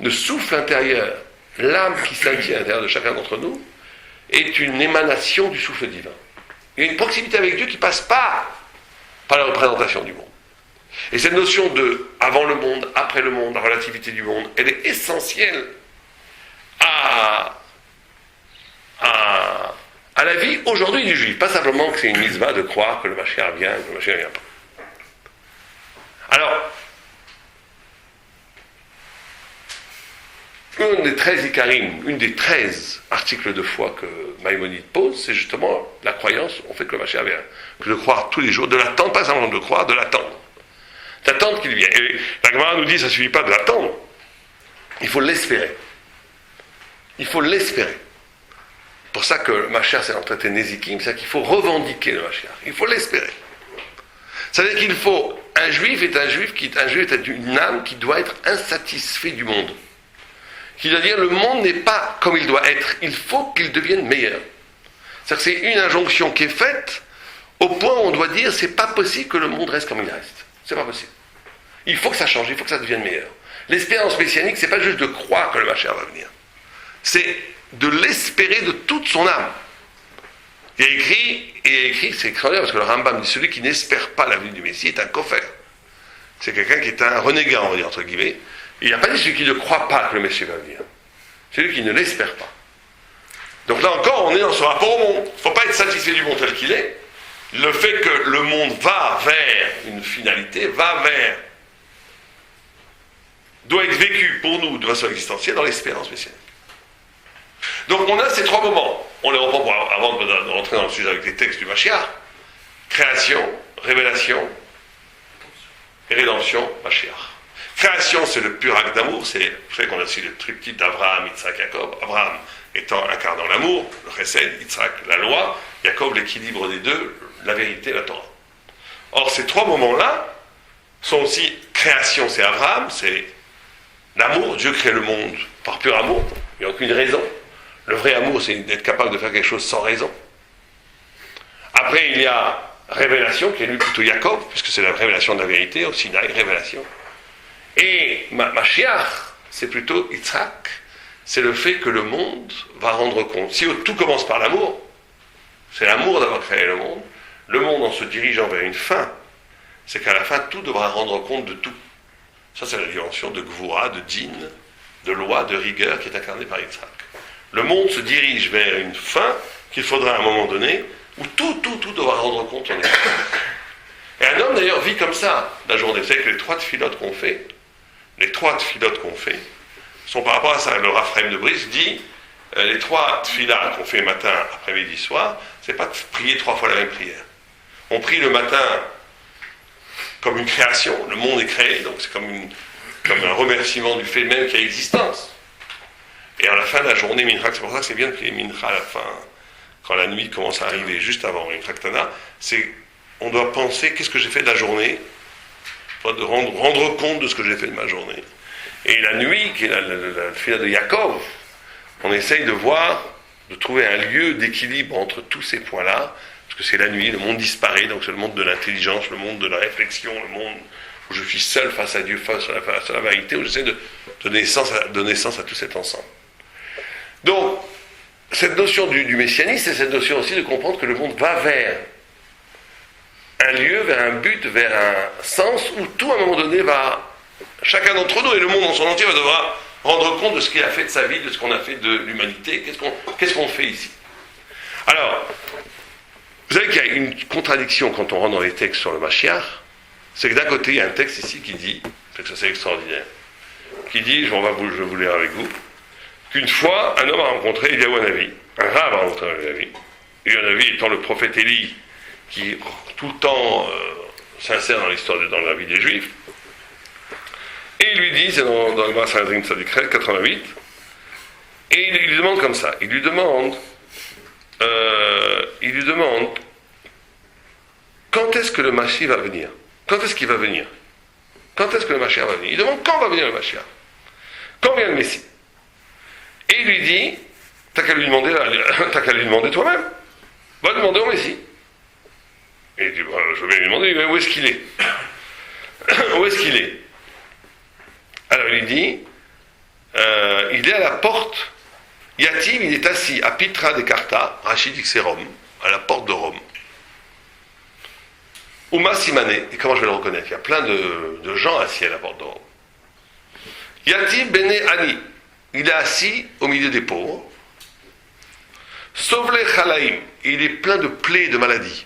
Le souffle intérieur, l'âme qui scintille à l'intérieur de chacun d'entre nous, est une émanation du souffle divin. Il y a une proximité avec Dieu qui ne passe pas par la représentation du monde. Et cette notion de avant le monde, après le monde, la relativité du monde, elle est essentielle à la vie aujourd'hui du juif. Pas simplement que c'est une mitzvah de croire que le Mashiach vient, que le Mashiach ne vient pas. Alors, une des 13 articles de foi que Maïmonide pose, c'est justement la croyance, on fait que le Mashiach vient. Que de croire tous les jours, de l'attendre, pas simplement de croire, de l'attendre. D'attendre qu'il vienne. Et la Gemara nous dit, ça ne suffit pas de l'attendre, il faut l'espérer. Il faut l'espérer. C'est pour ça que le Mashiach, c'est dans le traité Nézikim, c'est-à-dire qu'il faut revendiquer le Mashiach. Il faut l'espérer. C'est-à-dire qu'il faut... Un juif est une âme qui doit être insatisfait du monde. Qui doit dire, le monde n'est pas comme il doit être. Il faut qu'il devienne meilleur. C'est-à-dire que c'est une injonction qui est faite au point où on doit dire, c'est pas possible que le monde reste comme il reste. C'est pas possible. Il faut que ça change, il faut que ça devienne meilleur. L'espérance messianique, c'est pas juste de croire que le Mashiach va venir. C'est de l'espérer de toute son âme. Il y a écrit, c'est extraordinaire, parce que le Rambam dit celui qui n'espère pas la venue du Messie est un koffer. C'est quelqu'un qui est un renégat, on va dire, entre guillemets. Et il n'a pas dit celui qui ne croit pas que le Messie va venir. C'est celui qui ne l'espère pas. Donc là encore, on est dans ce rapport au monde. Il ne faut pas être satisfait du monde tel qu'il est. Le fait que le monde va vers une finalité, doit être vécu pour nous de façon existentielle dans l'espérance messianique. Donc on a ces trois moments. On les reprend avant de rentrer dans le sujet avec les textes du Mashiach. Création, révélation et rédemption, Mashiach. Création, c'est le pur acte d'amour. Vous savez qu'on a aussi le triptyque d'Abraham, Yitzhak, Jacob. Abraham étant incarnant l'amour, le chesed, Yitzhak, la loi, Jacob, l'équilibre des deux, la vérité, la Torah. Or, ces trois moments-là sont aussi création, c'est Abraham, c'est l'amour. Dieu crée le monde par pur amour, il n'y a aucune raison. Le vrai amour, c'est d'être capable de faire quelque chose sans raison. Après, il y a révélation, qui est lui plutôt Jacob, puisque c'est la révélation de la vérité, au Sinaï, révélation. Et Mashiach, c'est plutôt Yitzhak, c'est le fait que le monde va rendre compte. Si tout commence par l'amour, c'est l'amour d'avoir créé le monde en se dirigeant vers une fin, c'est qu'à la fin, tout devra rendre compte de tout. Ça, c'est la dimension de Gvura, de Din, de loi, de rigueur qui est incarnée par Yitzhak. Le monde se dirige vers une fin qu'il faudra à un moment donné où tout devra rendre compte en effet. Et un homme d'ailleurs vit comme ça la journée. Vous savez que les trois tfilotes qu'on fait sont par rapport à ça. Le Raphaël de Brice dit les trois tfilas qu'on fait matin, après-midi, soir, c'est pas de prier 3 fois la même prière. On prie le matin comme une création, le monde est créé, donc c'est comme un remerciement du fait même qu'il y a existence. Et à la fin de la journée, Mincha, c'est pour ça que c'est bien de prier Mincha à la fin, quand la nuit commence à arriver, juste avant Mincha Ktana, on doit penser qu'est-ce que j'ai fait de la journée, de rendre compte de ce que j'ai fait de ma journée. Et la nuit, qui est la fila de Yaakov, on essaye de trouver un lieu d'équilibre entre tous ces points-là, parce que c'est la nuit, le monde disparaît, donc c'est le monde de l'intelligence, le monde de la réflexion, le monde où je suis seul face à Dieu, face à la vérité, où j'essaie de donner naissance à tout cet ensemble. Donc, cette notion du messianisme, c'est cette notion aussi de comprendre que le monde va vers un lieu, vers un but, vers un sens où tout, à un moment donné, chacun d'entre nous, et le monde en son entier, va devoir rendre compte de ce qu'il a fait de sa vie, de ce qu'on a fait de l'humanité, qu'est-ce qu'on fait ici. Alors, vous savez qu'il y a une contradiction quand on rentre dans les textes sur le Mashiach, c'est que d'un côté, il y a un texte ici qui dit, c'est assez extraordinaire, qui dit, je vais vous lire avec vous, qu'une fois, un homme a rencontré Eliyahu Hanavi, un rave a rencontré Eliyahu Hanavi étant le prophète Élie, qui tout le temps s'insère dans la vie des Juifs, et il lui dit, c'est dans le Maaseh Tzadikret 88, et il lui demande comme ça, il lui demande quand est-ce que le Mashiach va venir? Quand est-ce qu'il va venir? Quand est-ce que le Mashiach va venir? Il demande quand va venir le Mashiach? Quand vient le Messie? Et il lui dit, t'as qu'à lui demander toi-même. Va demander au Messie. Et il dit, je vais lui demander, où est-ce qu'il est? Où est-ce qu'il est? Alors il dit, il est à la porte. Yatim, il est assis à Pitra de Carta, Rachid dit que c'est Rome, à la porte de Rome. Uma Simane, et comment je vais le reconnaître? Il y a plein de gens assis à la porte de Rome. Yatim Bene Ani, il est assis au milieu des pauvres. Sovle Chalaim, il est plein de plaies et de maladies.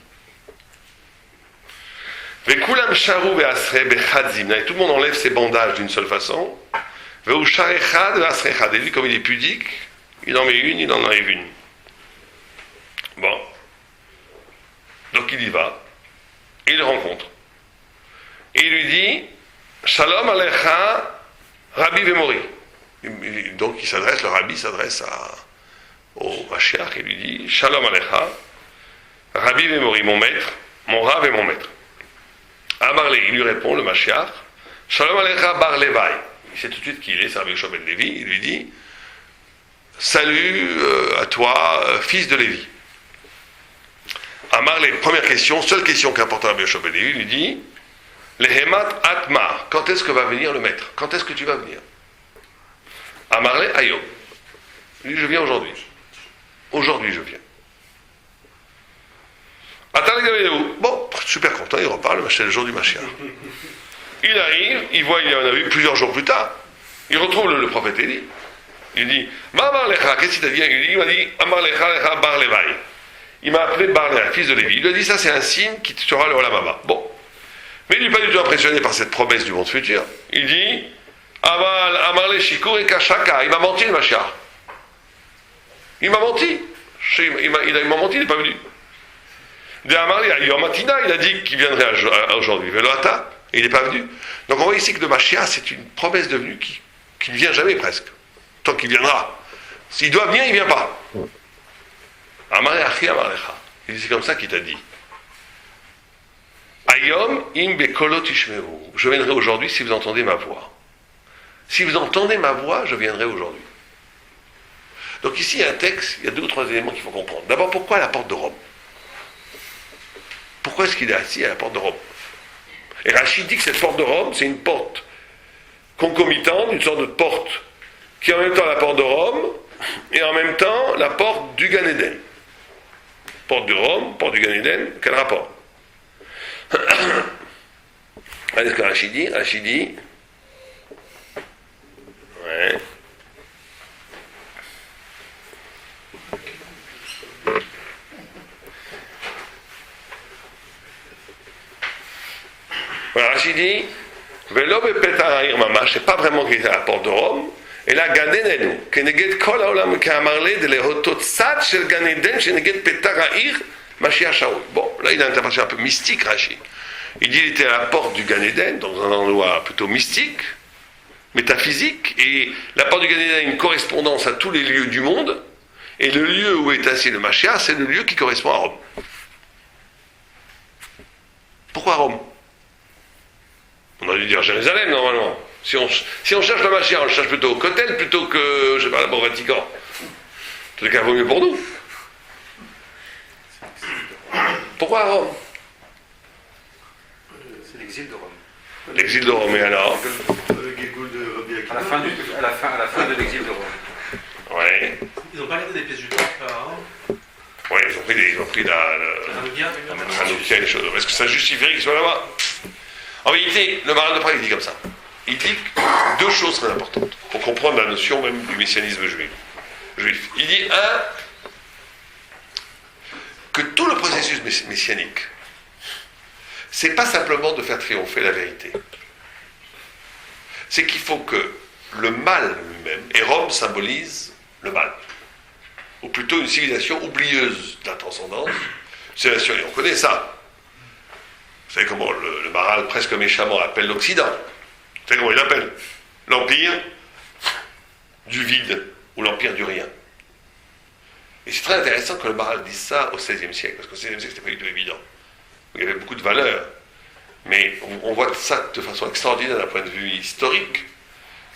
Vekulam Sharu Ve'asre Bechadzim, et tout le monde enlève ses bandages d'une seule façon. Ve'usharechad Ve'asrechad, et lui, comme il est pudique, il en met une, il en enlève une. Bon. Donc il y va. Et il le rencontre. Et il lui dit, Shalom Alecha Rabbi Vemori. Donc le Rabbi s'adresse au Mashiach et lui dit, Shalom Alecha Rabbi Vemori, mon maître, mon Rav et mon maître. Amarle, il lui répond, le Mashiach, Shalom Alecha Bar Levi. Il sait tout de suite qui il est, c'est Rabbi Yoshua ben Levi. Il lui dit, salut à toi, fils de Lévi. Amar, les premières questions, seule question qu'importe Rabbi Yoshua ben Levi, il lui dit, Lehemat Atma, quand est-ce que va venir le maître? Quand est-ce que tu vas venir? Amarle Ayom. Il dit, je viens aujourd'hui. Aujourd'hui, je viens. Bon, super content, il reparle, c'est le jour du Mashiach. Il arrive, il voit, il en a vu plusieurs jours plus tard, il retrouve le prophète Élie. Il dit, Amar Lecha, qu'est-ce qu'il t'a dit? Il m'a dit, Amar Lecha Lecha Bar Levi. Il m'a appelé Bar Levi, fils de Lévi. Il lui a dit, ça c'est un signe qui te sera le Olam Haba. Bon. Mais il n'est pas du tout impressionné par cette promesse du monde futur. Il dit, Amar Le Shikur et Kashaka. Il m'a menti le Mashiach. Il m'a menti. Il m'a menti, il n'est pas venu. De Amar Le Yom Matina, il a dit qu'il viendrait aujourd'hui. Veloata, et il n'est pas venu. Donc on voit ici que le Mashiach, c'est une promesse de venue qui ne vient jamais presque. Tant qu'il viendra. S'il doit venir, il ne vient pas. Il dit, c'est comme ça qu'il t'a dit. Ayom im bekolo tishmeru. Je viendrai aujourd'hui si vous entendez ma voix. Si vous entendez ma voix, je viendrai aujourd'hui. Donc ici, il y a un texte, il y a 2 ou 3 éléments qu'il faut comprendre. D'abord, pourquoi à la porte de Rome? Pourquoi est-ce qu'il est assis à la porte de Rome? Et Rachid dit que cette porte de Rome, c'est une porte concomitante, une sorte de porte qui est en même temps la porte de Rome et en même temps la porte du Gan Eden. Porte du Rhum, porte du Gan Eden, quel rapport? Allez, ce que Rachid dit. Ouais. Voilà, Rachid dit, Velo bepetar ha'ir mamash, c'est pas vraiment qu'il était à la porte de Rome, et là, Gan Eden, keneged kol ha'olam ka'amarle de lehotot tzad shel Gan Eden, sheneged petar ha'ir Mashiach Shaul. Bon, là, il a une interprétation un peu mystique, Rachid. Il dit qu'il était à la porte du Gan Eden, dans un endroit plutôt mystique, métaphysique, et la porte du Gan Eden a une correspondance à tous les lieux du monde, et le lieu où est assis le Mashiach, c'est le lieu qui correspond à Rome. Pourquoi Rome? On aurait dû dire Jérusalem, normalement. Si on cherche le Mashiach, on le cherche plutôt au Kotel, plutôt que, je sais pas, au Vatican. En tout cas, vaut mieux pour nous. Pourquoi Rome? C'est l'exil de Rome. L'exil de Rome, et alors? Le Guégoul de Rabbi Akiva. À la fin de l'exil de Rome. Ouais. Ils n'ont pas regardé des pièces du temple à Rome? Ouais, ils ont pris la Hanoukia et les choses. Est-ce que ça justifierait qu'ils soient là-bas? En vérité, le Maharal de Prague, il dit comme ça. Il dit deux choses très importantes pour comprendre la notion même du messianisme juif. Il dit, que tout le processus messianique, c'est pas simplement de faire triompher la vérité. C'est qu'il faut que le mal lui-même, et Rome symbolise le mal, ou plutôt une civilisation oublieuse de la transcendance, et on connaît ça. Vous savez comment le Maharal presque méchamment appelle l'Occident? Vous savez comment il l'appelle? L'empire du vide, ou l'empire du rien. Et c'est très intéressant que le Maharal dise ça au XVIe siècle, parce qu'au XVIe siècle, c'était pas du tout évident. Il y avait beaucoup de valeurs. Mais on voit ça de façon extraordinaire d'un point de vue historique,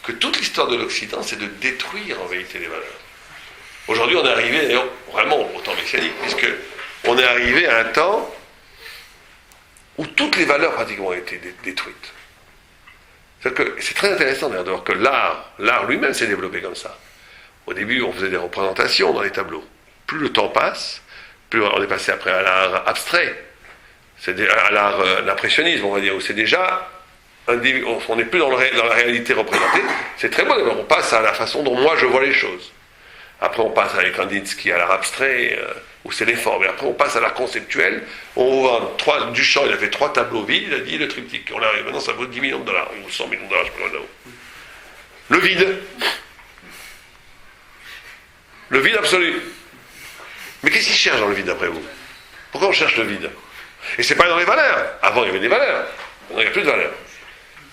que toute l'histoire de l'Occident, c'est de détruire en vérité les valeurs. Aujourd'hui, on est arrivé, d'ailleurs, vraiment au temps messianique, puisque on est arrivé à un temps où toutes les valeurs pratiquement ont été détruites. C'est très intéressant d'ailleurs de voir que l'art lui-même s'est développé comme ça. Au début, on faisait des représentations dans les tableaux. Plus le temps passe, plus on est passé après à l'art abstrait, à l'impressionnisme, on va dire, où c'est déjà, on n'est plus dans la réalité représentée. C'est très bon, on passe à la façon dont moi je vois les choses. Après, on passe avec Kandinsky à l'art abstrait, où c'est les formes. Et après, on passe à l'art conceptuel. On voit Duchamp, il a fait 3 tableaux vides, il a dit le triptyque. On arrive maintenant, ça vaut 10 millions de dollars, ou 100 millions de dollars, je sais pas là-haut. Le vide. Le vide absolu. Mais qu'est-ce qu'il cherche dans le vide, d'après vous? Pourquoi on cherche le vide? Et c'est pas dans les valeurs. Avant, il y avait des valeurs. Maintenant, il n'y a plus de valeurs.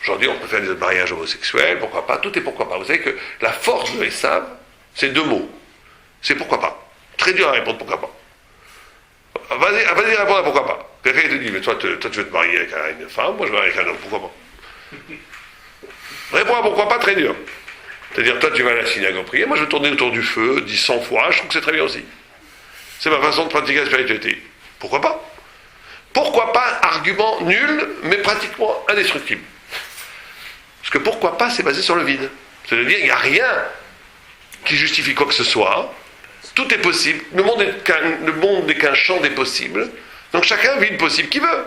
Aujourd'hui, on peut faire des mariages homosexuels, pourquoi pas? Tout est pourquoi pas. Vous savez que la force de Esav, c'est 2 mots. C'est pourquoi pas. Très dur à répondre pourquoi pas. Vas-y répondre à pourquoi pas. Quelqu'un te dit, mais toi tu veux te marier avec une femme, moi je me marie avec un homme, pourquoi pas? Réponds à pourquoi pas, très dur. C'est-à-dire, toi tu vas à la synagogue prier, moi je vais tourner autour du feu, 100 fois, je trouve que c'est très bien aussi. C'est ma façon de pratiquer la spiritualité. Pourquoi pas? Pourquoi pas, argument nul, mais pratiquement indestructible. Parce que pourquoi pas, c'est basé sur le vide. C'est-à-dire, il n'y a rien qui justifie quoi que ce soit. Tout est possible. Le monde n'est qu'un champ des possibles. Donc chacun vit le possible qu'il veut.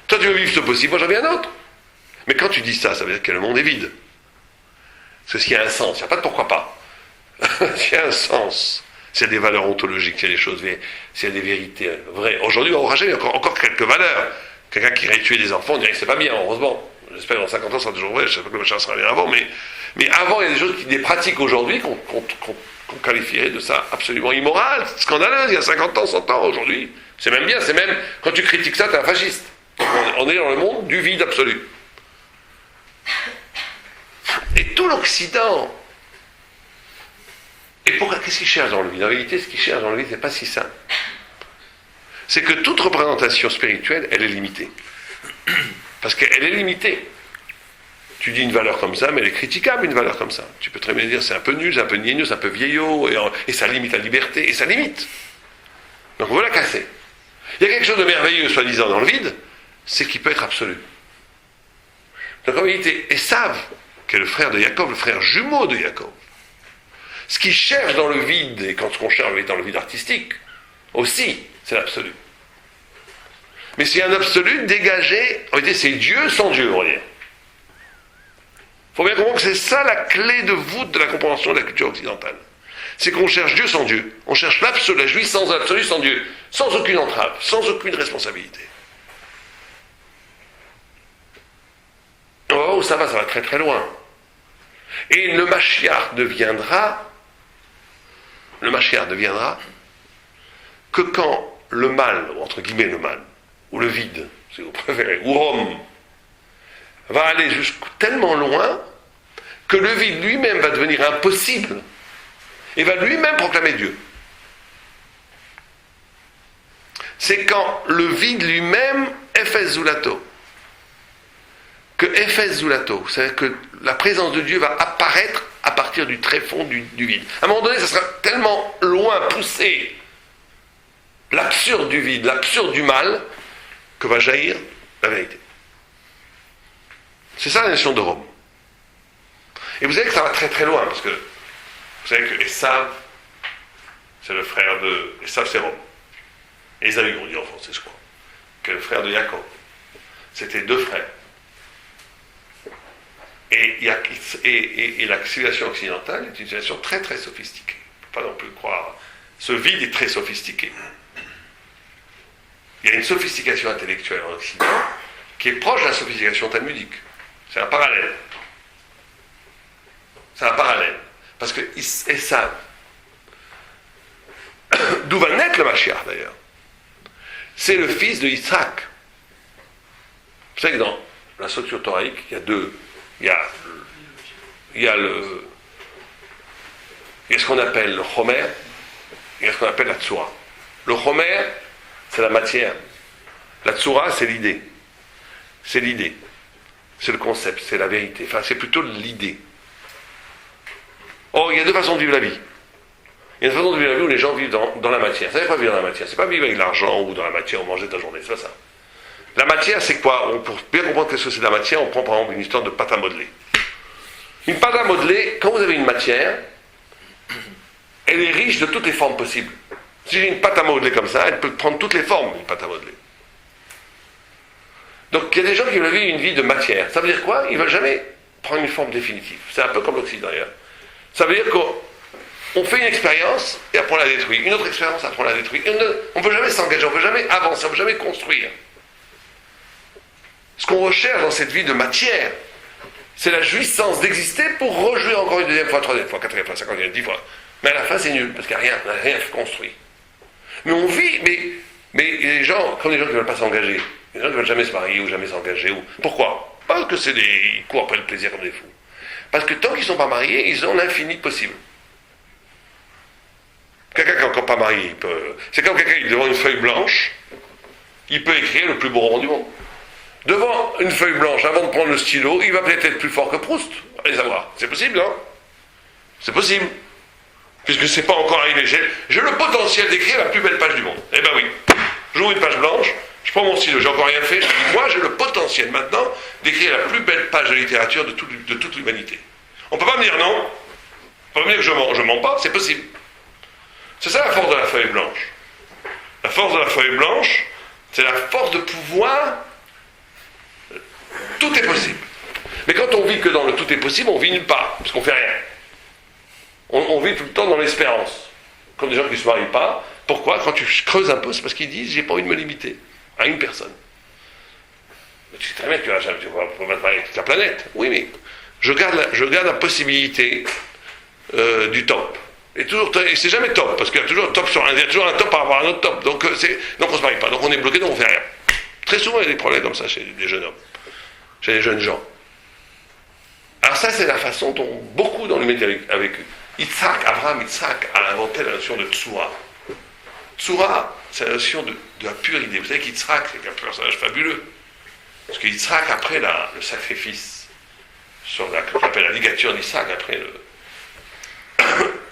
Toi, tu veux vivre ce possible, moi j'en vis un autre. Mais quand tu dis ça, ça veut dire que le monde est vide. Parce que s'il y a un sens, il n'y a pas de pourquoi pas. S'il y a un sens, s'il y a des valeurs ontologiques, s'il y a des choses, s'il y a des vérités vraies. Aujourd'hui, au Rachat, il y a encore quelques valeurs. Quelqu'un qui irait tuer des enfants, on dirait que c'est pas bien, heureusement. J'espère que dans 50 ans, ça sera toujours vrai. Je ne sais pas que le machin sera bien avant, mais avant, il y a des choses, des pratiques aujourd'hui qu'on qualifierait de ça absolument immoral, scandaleuse, il y a 50 ans, 100 ans, aujourd'hui. C'est même bien, quand tu critiques ça, t'es un fasciste. On est dans le monde du vide absolu. Et tout l'Occident. Et qu'est-ce qu'il cherche dans le vide? En réalité, ce qu'il cherche dans le vide, c'est pas si simple. C'est que toute représentation spirituelle, elle est limitée. Parce qu'elle est limitée. Tu dis une valeur comme ça, mais elle est critiquable, une valeur comme ça. Tu peux très bien dire c'est un peu nul, c'est un peu gnégno, c'est un peu vieillot, et ça limite la liberté, et ça limite. Donc on veut la casser. Il y a quelque chose de merveilleux, soi-disant, dans le vide, c'est qu'il peut être absolu. Donc en réalité, Esav, qui est le frère de Yaakov, le frère jumeau de Yaakov, ce qu'il cherche dans le vide, et quand on cherche dans le vide artistique, Aussi, c'est l'absolu. Mais c'est un absolu dégagé, en réalité c'est Dieu sans Dieu, on va dire. Il faut bien comprendre que c'est ça la clé de voûte de la compréhension de la culture occidentale. C'est qu'on cherche Dieu sans Dieu. On cherche l'absolu, la jouissance absolue sans Dieu, sans aucune entrave, sans aucune responsabilité. Oh, ça va très très loin. Et le Mashiach deviendra que quand le mal, entre guillemets le mal, ou le vide, si vous préférez, ou Rome, va aller tellement loin que le vide lui-même va devenir impossible et va lui-même proclamer Dieu. C'est quand le vide lui-même, Ephes Zulato, que Ephes Zulato, c'est-à-dire que la présence de Dieu va apparaître à partir du tréfonds du vide. À un moment donné, ça sera tellement loin poussé l'absurde du vide, l'absurde du mal, que va jaillir la vérité. C'est ça la nation de Rome. Et vous savez que ça va très très loin, parce que vous savez que Esav, c'est le frère de... Esav, c'est Rome. Ésaü, on dit en français, je crois. Que le frère de Jacob. C'était deux frères. Et la civilisation occidentale est une civilisation très très sophistiquée. Il ne faut pas non plus croire. Ce vide est très sophistiqué. Il y a une sophistication intellectuelle en Occident qui est proche de la sophistication talmudique. C'est un parallèle. Parce que Esav, d'où va naître le Mashiach d'ailleurs, c'est le fils de Yitzhak. Vous savez que dans la structure thoraïque, il y a deux. Il y a ce qu'on appelle le Chomer, il y a ce qu'on appelle la Tsura. Le Chomer, c'est la matière. La Tsura, c'est l'idée. C'est le concept, c'est la vérité. Enfin, c'est plutôt l'idée. Or, il y a deux façons de vivre la vie. Il y a une façon de vivre la vie où les gens vivent dans la matière. Ça n'est pas vivre dans la matière. C'est pas vivre avec l'argent ou dans la matière ou manger ta journée. C'est pas ça. La matière, c'est quoi? Pour bien comprendre ce que c'est de la matière, on prend par exemple une histoire de pâte à modeler. Une pâte à modeler, quand vous avez une matière, elle est riche de toutes les formes possibles. Si j'ai une pâte à modeler comme ça, elle peut prendre toutes les formes, une pâte à modeler. Donc il y a des gens qui veulent vivre une vie de matière. Ça veut dire quoi? Ils ne veulent jamais prendre une forme définitive. C'est un peu comme l'Occident d'ailleurs. Ça veut dire qu'on fait une expérience et après on la détruit. Une autre expérience, après on la détruit. On ne peut jamais s'engager, on ne peut jamais avancer, on ne peut jamais construire. Ce qu'on recherche dans cette vie de matière, c'est la jouissance d'exister pour rejouer encore une deuxième fois, troisième fois, quatrième fois, cinquantième, 10 fois. Mais à la fin, c'est nul, parce qu'il n'y a rien construit. Mais on vit, mais les gens, comme les gens qui ne veulent pas s'engager, les gens qui ne veulent jamais se marier ou jamais s'engager, pourquoi? Parce que ils courent après le plaisir comme des fous. Parce que tant qu'ils ne sont pas mariés, ils ont l'infini possible. Quelqu'un qui n'est encore pas marié, c'est comme quelqu'un qui est devant une feuille blanche, il peut écrire le plus beau roman du monde. Devant une feuille blanche, avant de prendre le stylo, il va peut-être être plus fort que Proust. Allez savoir. C'est possible, non? C'est possible. Puisque c'est pas encore arrivé. J'ai le potentiel d'écrire la plus belle page du monde. Eh ben oui. J'ouvre une page blanche, je prends mon stylo, j'ai encore rien fait. Je dis, moi, j'ai le potentiel maintenant d'écrire la plus belle page de littérature de toute l'humanité. On peut pas me dire non. On peut pas me dire que je mens pas. C'est possible. C'est ça la force de la feuille blanche. La force de la feuille blanche, c'est la force de pouvoir. Tout est possible. Mais quand on vit que dans le tout est possible, on vit nulle part, parce qu'on fait rien. On vit tout le temps dans l'espérance. Comme des gens qui ne se marient pas. Pourquoi? Quand tu creuses un peu, c'est parce qu'ils disent j'ai pas envie de me limiter à une personne. Mais tu sais très bien que tu vas te marier avec toute la planète. Oui, mais je garde la possibilité du top. Et c'est jamais top, parce qu'il y a toujours un top il y a toujours un top par rapport à un autre top. Donc on ne se marie pas. Donc on est bloqué, donc on fait rien. Très souvent, il y a des problèmes comme ça chez les jeunes hommes. Chez les jeunes gens. Alors ça, c'est la façon dont beaucoup dans l'humanité a vécu. Abraham Yitzhak a inventé la notion de tsura. Tsura, c'est la notion de la pure idée. Vous savez qu'Yitzhak, c'est un personnage fabuleux. Parce que Yitzhak, après le sacrifice, sur qu'on appelle la ligature d'Yitzhak, après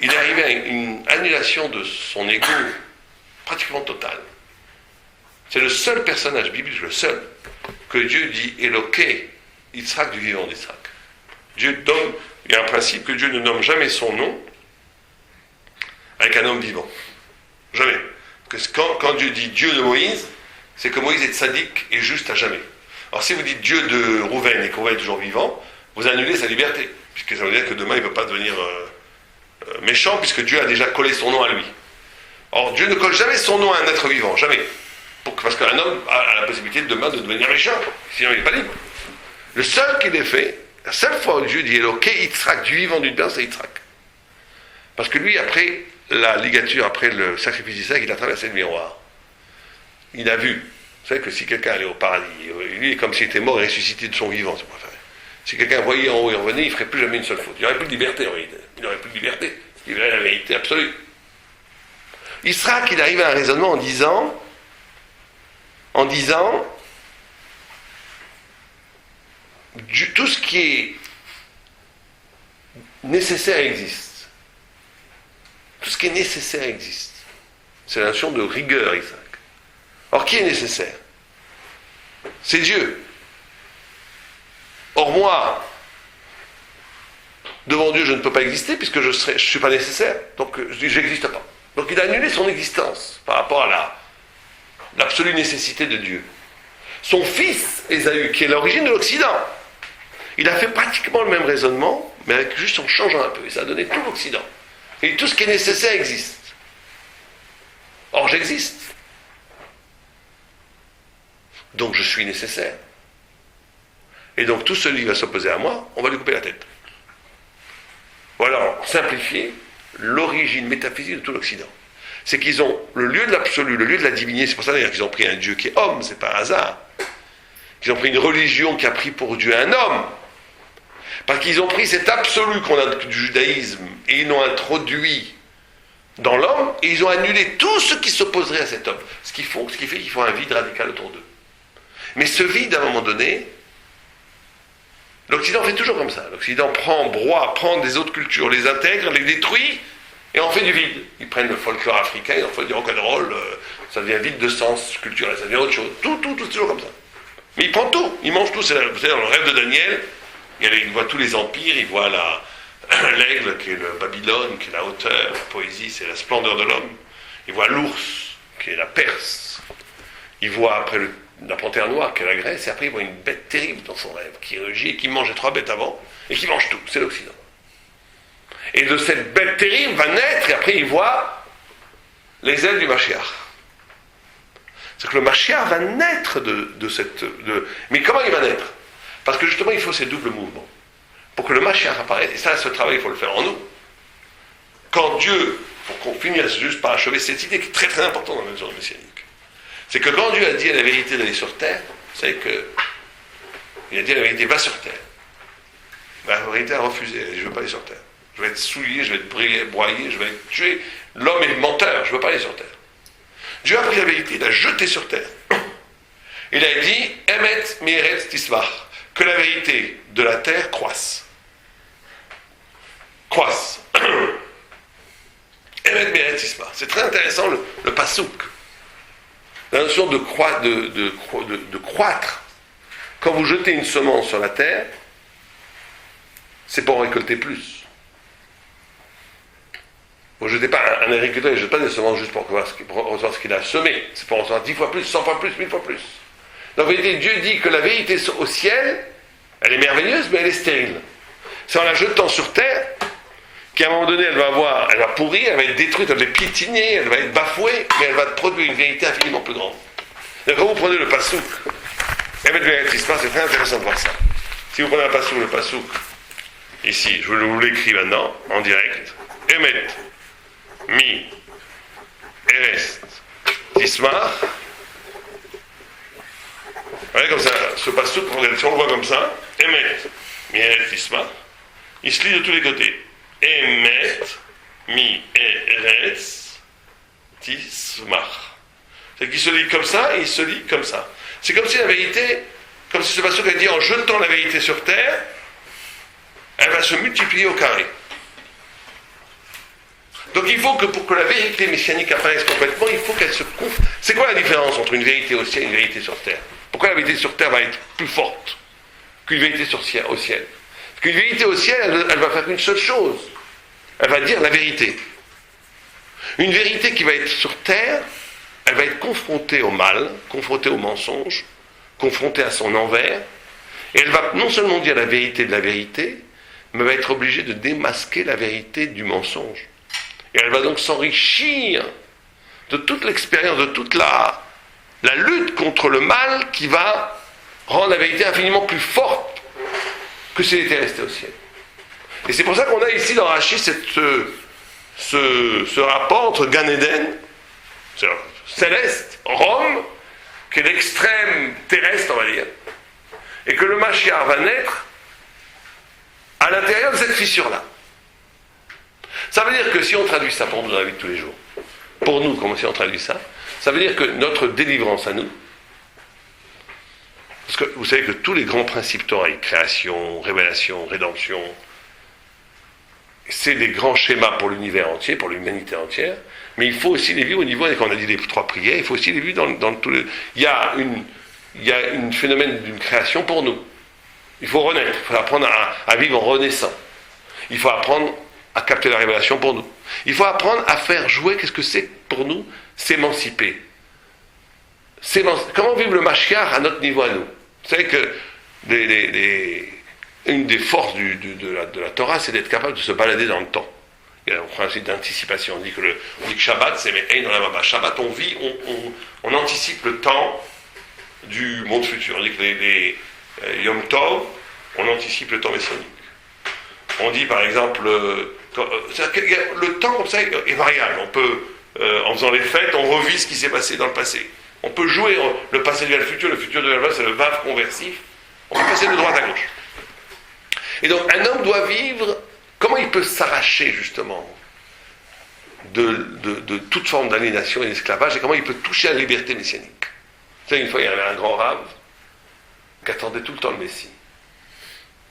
il est arrivé à une annulation de son ego pratiquement totale. C'est le seul personnage biblique, le seul, que Dieu dit Éloqué, Yitzhak du vivant d'Yitzhak. Il y a un principe que Dieu ne nomme jamais son nom avec un homme vivant. Jamais. Quand Dieu dit Dieu de Moïse, c'est que Moïse est sadique et juste à jamais. Alors si vous dites Dieu de Rouven et que Rouven est toujours vivant, vous annulez sa liberté, puisque ça veut dire que demain il ne peut pas devenir méchant, puisque Dieu a déjà collé son nom à lui. Or Dieu ne colle jamais son nom à un être vivant, jamais. Parce qu'un homme a la possibilité demain de devenir méchant, sinon il n'est pas libre. Le seul qu'il ait fait, la seule fois où Dieu dit Eloké Yitzhak, du vivant d'une personne, c'est Yitzhak. Parce que lui, après la ligature, après le sacrifice d'Isaac, il a traversé le miroir. Il a vu. Vous savez que si quelqu'un allait au paradis, lui, est comme s'il était mort et ressuscité de son vivant, c'est préféré. Si quelqu'un voyait en haut et revenait, il ne ferait plus jamais une seule faute. Il n'aurait plus de liberté en réalité. Il n'aurait plus de liberté. Il verrait la vérité absolue. Yitzhak, il arrive à un raisonnement en disant, tout ce qui est nécessaire existe. Tout ce qui est nécessaire existe. C'est la notion de rigueur, Isaac. Or, qui est nécessaire? C'est Dieu. Or, moi, devant Dieu, je ne peux pas exister puisque je ne suis pas nécessaire. Donc, je n'existe pas. Donc, il a annulé son existence par rapport à l'absolue nécessité de Dieu. Son fils, Ésaü, qui est l'origine de l'Occident, il a fait pratiquement le même raisonnement, mais avec juste en changeant un peu. Et ça a donné tout l'Occident. Et tout ce qui est nécessaire existe. Or, j'existe. Donc, je suis nécessaire. Et donc, tout celui qui va s'opposer à moi, on va lui couper la tête. Voilà, simplifié, l'origine métaphysique de tout l'Occident. C'est qu'ils ont le lieu de l'absolu, le lieu de la divinité. C'est pour ça d'ailleurs qu'ils ont pris un Dieu qui est homme, c'est pas un hasard. Qu'ils ont pris une religion qui a pris pour Dieu un homme. Parce qu'ils ont pris cet absolu qu'on a du judaïsme et ils l'ont introduit dans l'homme et ils ont annulé tout ce qui s'opposerait à cet homme. Ce qui fait qu'il faut un vide radical autour d'eux. Mais ce vide, à un moment donné, l'Occident fait toujours comme ça. L'Occident prend des autres cultures, les intègre, les détruit et en fait du vide. Ils prennent le folklore africain, ils en font du rock'n'roll, ça devient vide de sens culturel, ça devient autre chose. Tout, c'est toujours comme ça. Mais il prend tout, il mange tout. C'est dans le rêve de Daniel. Il voit tous les empires, il voit l'aigle qui est le Babylone, qui est la hauteur, la poésie, c'est la splendeur de l'homme. Il voit l'ours, qui est la Perse. Il voit après la panthère noire, qui est la Grèce, et après il voit une bête terrible dans son rêve, qui rugit et qui mange les 3 bêtes avant, et qui mange tout. C'est l'Occident. Et de cette bête terrible va naître, et après il voit les ailes du Mashiach. C'est que le Mashiach va naître de cette... Mais comment il va naître? Parce que justement, il faut ces doubles mouvements. Pour que le Mashiach apparaisse, et ça, ce travail, il faut le faire en nous. Quand Dieu, pour qu'on finisse juste par achever cette idée qui est très très importante dans la mesure messianique, c'est que quand Dieu a dit à la vérité d'aller sur terre, vous savez que il a dit à la vérité, va sur terre. La vérité a refusé, elle a dit, je ne veux pas aller sur terre. Je vais être souillé, je vais être broyé, je vais être tué. L'homme est menteur, je ne veux pas aller sur terre. Dieu a pris la vérité, il l'a jeté sur terre. Il a dit, Emet mi'eretz tismach, que la vérité de la terre croisse. Croisse. Emet mi'eretz tismach. C'est très intéressant le pasouk. La notion de croître. Quand vous jetez une semence sur la terre, c'est pour en récolter plus. Vous ne jetez pas, un agriculteur ne jette pas des semences juste pour recevoir ce qu'il a semé. C'est pour en recevoir 10 fois plus, 100 fois plus, 1000 fois plus. En vérité, Dieu dit que la vérité au ciel, elle est merveilleuse, mais elle est stérile. C'est en la jetant sur terre qu'à un moment donné, elle va pourrir, elle va être détruite, elle va être piétinée, elle va être bafouée, mais elle va produire une vérité infiniment plus grande. Donc, quand vous prenez le pasouk, c'est très intéressant de voir ça. Si vous prenez le pasouk, ici, je vous l'écris maintenant, en direct, Emet, Mi, Erest, Tismar. Voyez comme ça, ce pasouk, si on le voit comme ça, Emet, Mi, Erest, Tismar, il se lit de tous les côtés. Emet, Mi, Erest, Tismar. C'est qu'il se lit comme ça et il se lit comme ça. C'est comme si la vérité, comme si ce pasouk a dit en jetant la vérité sur terre, elle va se multiplier au carré. Donc il faut que pour que la vérité messianique apparaisse complètement, il faut qu'elle se confronte. C'est quoi la différence entre une vérité au ciel et une vérité sur terre? Pourquoi la vérité sur terre va être plus forte qu'une vérité au ciel? Parce qu'une vérité au ciel, elle va faire une seule chose. Elle va dire la vérité. Une vérité qui va être sur terre, elle va être confrontée au mal, confrontée au mensonge, confrontée à son envers, et elle va non seulement dire la vérité de la vérité, mais va être obligée de démasquer la vérité du mensonge. Et elle va donc s'enrichir de toute l'expérience, de toute la lutte contre le mal qui va rendre la vérité infiniment plus forte que si elle était restée au ciel. Et c'est pour ça qu'on a ici dans Rashi ce rapport entre Gan Eden, céleste, Rome, qui est l'extrême terrestre, on va dire, et que le Mashiach va naître à l'intérieur de cette fissure-là. Ça veut dire que si on traduit ça pour nous dans la vie de tous les jours, pour nous, comment si on traduit ça, ça veut dire que notre délivrance à nous, parce que vous savez que tous les grands principes torahs, création, révélation, rédemption, c'est des grands schémas pour l'univers entier, pour l'humanité entière, mais il faut aussi les vivre au niveau, quand on a dit les 3 prières, il faut aussi les vivre dans tout le... Il y a un phénomène d'une création pour nous. Il faut renaître, il faut apprendre à vivre en renaissant. Il faut apprendre à capter la révélation pour nous. Il faut apprendre à faire jouer, qu'est-ce que c'est pour nous? S'émanciper. Comment vivre le Mashiach à notre niveau à nous? Vous savez que une des forces de la Torah, c'est d'être capable de se balader dans le temps. Il y a un principe d'anticipation. On dit que Shabbat, c'est mais dans la Mama. Shabbat, on vit, on anticipe le temps du monde futur. On dit que les Yom Tov, on anticipe le temps messianique. On dit par exemple, le temps comme ça est variable. On peut, en faisant les fêtes, on revit ce qui s'est passé dans le passé. On peut jouer le passé devient le futur devient le passé, c'est le vav conversif. On peut passer de droite à gauche. Et donc un homme doit vivre, comment il peut s'arracher justement de toute forme d'aliénation et d'esclavage, et comment il peut toucher à la liberté messianique. Vous savez, une fois il y avait un grand rave qui attendait tout le temps le Messie.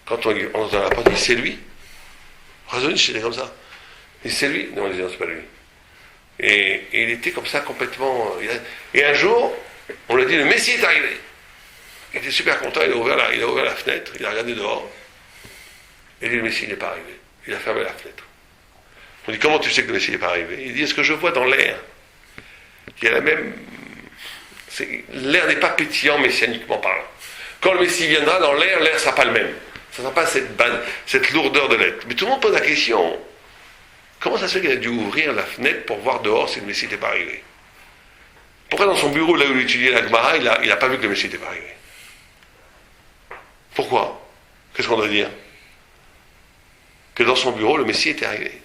Quand on dans la porte, il dit c'est lui. Razonich, c'était comme ça. Il dit c'est lui. Non, on disait non, c'est pas lui. Et il était comme ça complètement. Et un jour, on lui a dit le Messie est arrivé. Il était super content, il a ouvert la fenêtre, il a regardé dehors. Et il dit le Messie n'est pas arrivé. Il a fermé la fenêtre. On dit comment tu sais que le Messie n'est pas arrivé? Il dit est-ce que je vois dans l'air qu'il y a la même. L'air n'est pas pétillant messianiquement parlant. Quand le Messie viendra dans l'air ne sera pas le même. Ça ne sera pas cette lourdeur de l'être. Mais tout le monde pose la question, comment ça se fait qu'il a dû ouvrir la fenêtre pour voir dehors si le Messie n'était pas arrivé? Pourquoi dans son bureau, là où il étudiait la Gemara, il n'a pas vu que le Messie n'était pas arrivé? Pourquoi? Qu'est-ce qu'on doit dire? Que dans son bureau, le Messie était arrivé.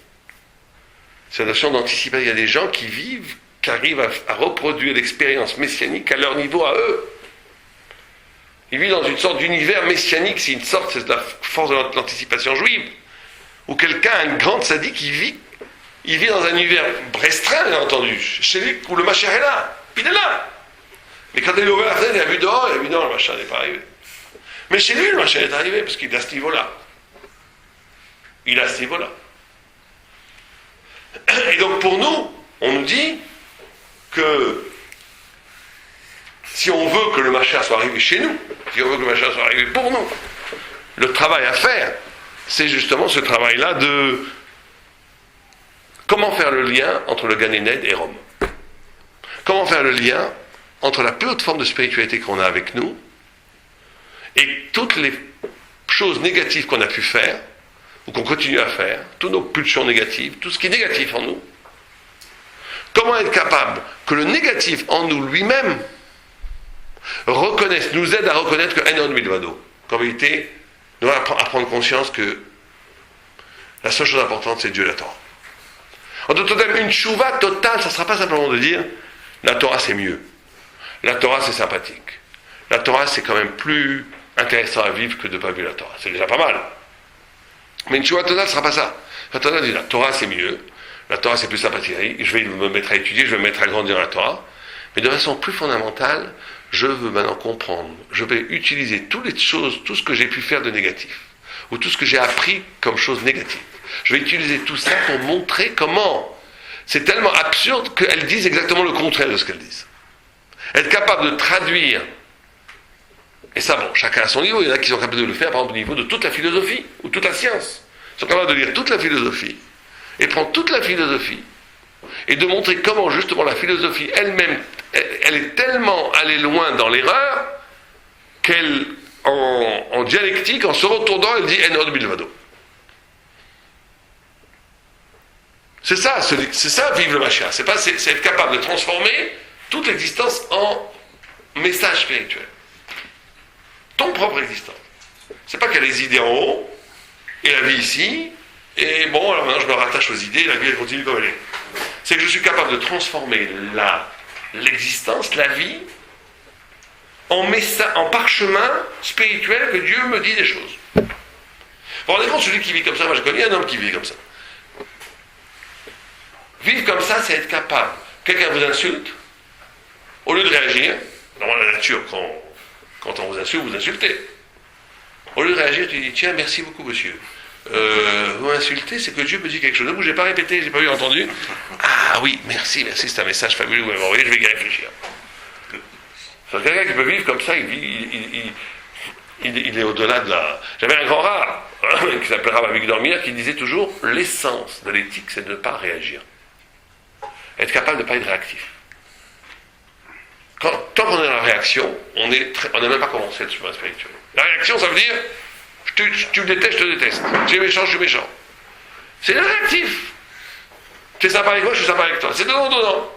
C'est la notion d'anticipation. Il y a des gens qui vivent, qui arrivent à reproduire l'expérience messianique à leur niveau à eux. Ils vivent dans une sorte d'univers messianique, c'est de la force de l'anticipation juive, où quelqu'un, un grand sadique, il vit dans un univers restreint, bien entendu, chez lui, où le Mashiach est là, il est là. Mais quand il a ouvert la fenêtre, il a vu dehors, il a vu non, le Mashiach n'est pas arrivé. Mais chez lui, le Mashiach est arrivé, parce qu'il est à ce niveau-là. Il est à ce niveau-là. Et donc pour nous, on nous dit que si on veut que le Mashiach soit arrivé chez nous, si on veut que le Mashiach soit arrivé pour nous, le travail à faire, c'est justement ce travail-là de comment faire le lien entre le Gan Eden et Rome. Comment faire le lien entre la plus haute forme de spiritualité qu'on a avec nous et toutes les choses négatives qu'on a pu faire, ou qu'on continue à faire, toutes nos pulsions négatives, tout ce qui est négatif en nous. Comment être capable que le négatif en nous lui-même nous aide à reconnaître que Enon Milvado, qu'en vérité, nous allons à prendre conscience que la seule chose importante, c'est Dieu et la Torah. En d'autres termes, une tchouva totale, ça ne sera pas simplement de dire la Torah c'est mieux, la Torah c'est sympathique, la Torah c'est quand même plus intéressant à vivre que de ne pas vivre la Torah. C'est déjà pas mal. Mais une tchouva totale ne sera pas ça. La Torah dit la Torah c'est mieux, la Torah c'est plus sympathique, je vais me mettre à étudier, je vais me mettre à grandir la Torah, mais de façon plus fondamentale, je veux maintenant comprendre, je vais utiliser toutes les choses, tout ce que j'ai pu faire de négatif, ou tout ce que j'ai appris comme chose négative. Je vais utiliser tout ça pour montrer comment c'est tellement absurde qu'elles disent exactement le contraire de ce qu'elles disent. Être capable de traduire, et ça bon, chacun à son niveau, il y en a qui sont capables de le faire par exemple au niveau de toute la philosophie, ou toute la science. Ils sont capables de lire toute la philosophie, et prendre toute la philosophie, et de montrer comment justement la philosophie elle-même, elle est tellement allée loin dans l'erreur qu'elle, en dialectique, en se retournant, elle dit en od bilvado. C'est ça vivre le Mashiach. C'est être capable de transformer toute l'existence en message spirituel. Ton propre existence. C'est pas qu'il y a les idées en haut, et la vie ici, et bon, alors maintenant je me rattache aux idées, et la vie elle continue comme elle est. C'est que je suis capable de transformer l'existence, la vie, en parchemin spirituel que Dieu me dit des choses. Vous vous rendez compte, celui qui vit comme ça, moi je connais un homme qui vit comme ça. Vivre comme ça, c'est être capable. Quelqu'un vous insulte, au lieu de réagir, dans la nature, quand on vous insulte, vous insultez. Au lieu de réagir, tu dis, tiens, merci beaucoup, monsieur. Vous m'insultez, c'est que Dieu me dit quelque chose. Donc, je n'ai pas répété, je n'ai pas eu entendu. Ah oui, merci, c'est un message fabuleux que vous m'avez envoyé, je vais y réfléchir. C'est quelqu'un qui peut vivre comme ça, il est au-delà de la... J'avais un grand rare, qui s'appelait Rav Avigdor Mir, qui disait toujours, l'essence de l'éthique, c'est de ne pas réagir. Être capable de ne pas être réactif. Tant qu'on est dans la réaction, on n'a même pas commencé le chemin spirituel. La réaction, ça veut dire tu me détestes, je te déteste. Tu es méchant, je suis méchant. C'est le réactif. Tu es sympa avec moi, je suis sympa avec toi. C'est donnant.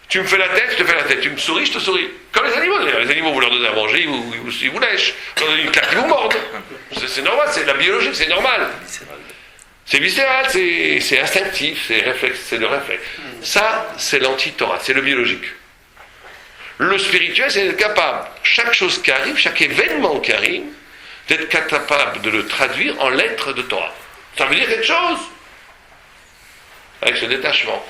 Tu me fais la tête, je te fais la tête. Tu me souris, je te souris. Comme les animaux d'ailleurs. Les animaux, vous leur donnez à manger, ils vous lèchent. Vous leur donnez une claque, ils vous mordent. C'est normal, c'est de la biologie, c'est normal. C'est viscéral, c'est instinctif, c'est le réflexe. Ça, c'est l'anti-Torah, c'est le biologique. Le spirituel, c'est d'être capable, chaque chose qui arrive, chaque événement qui arrive, d'être capable de le traduire en lettres de Torah. Ça veut dire quelque chose. Avec ce détachement.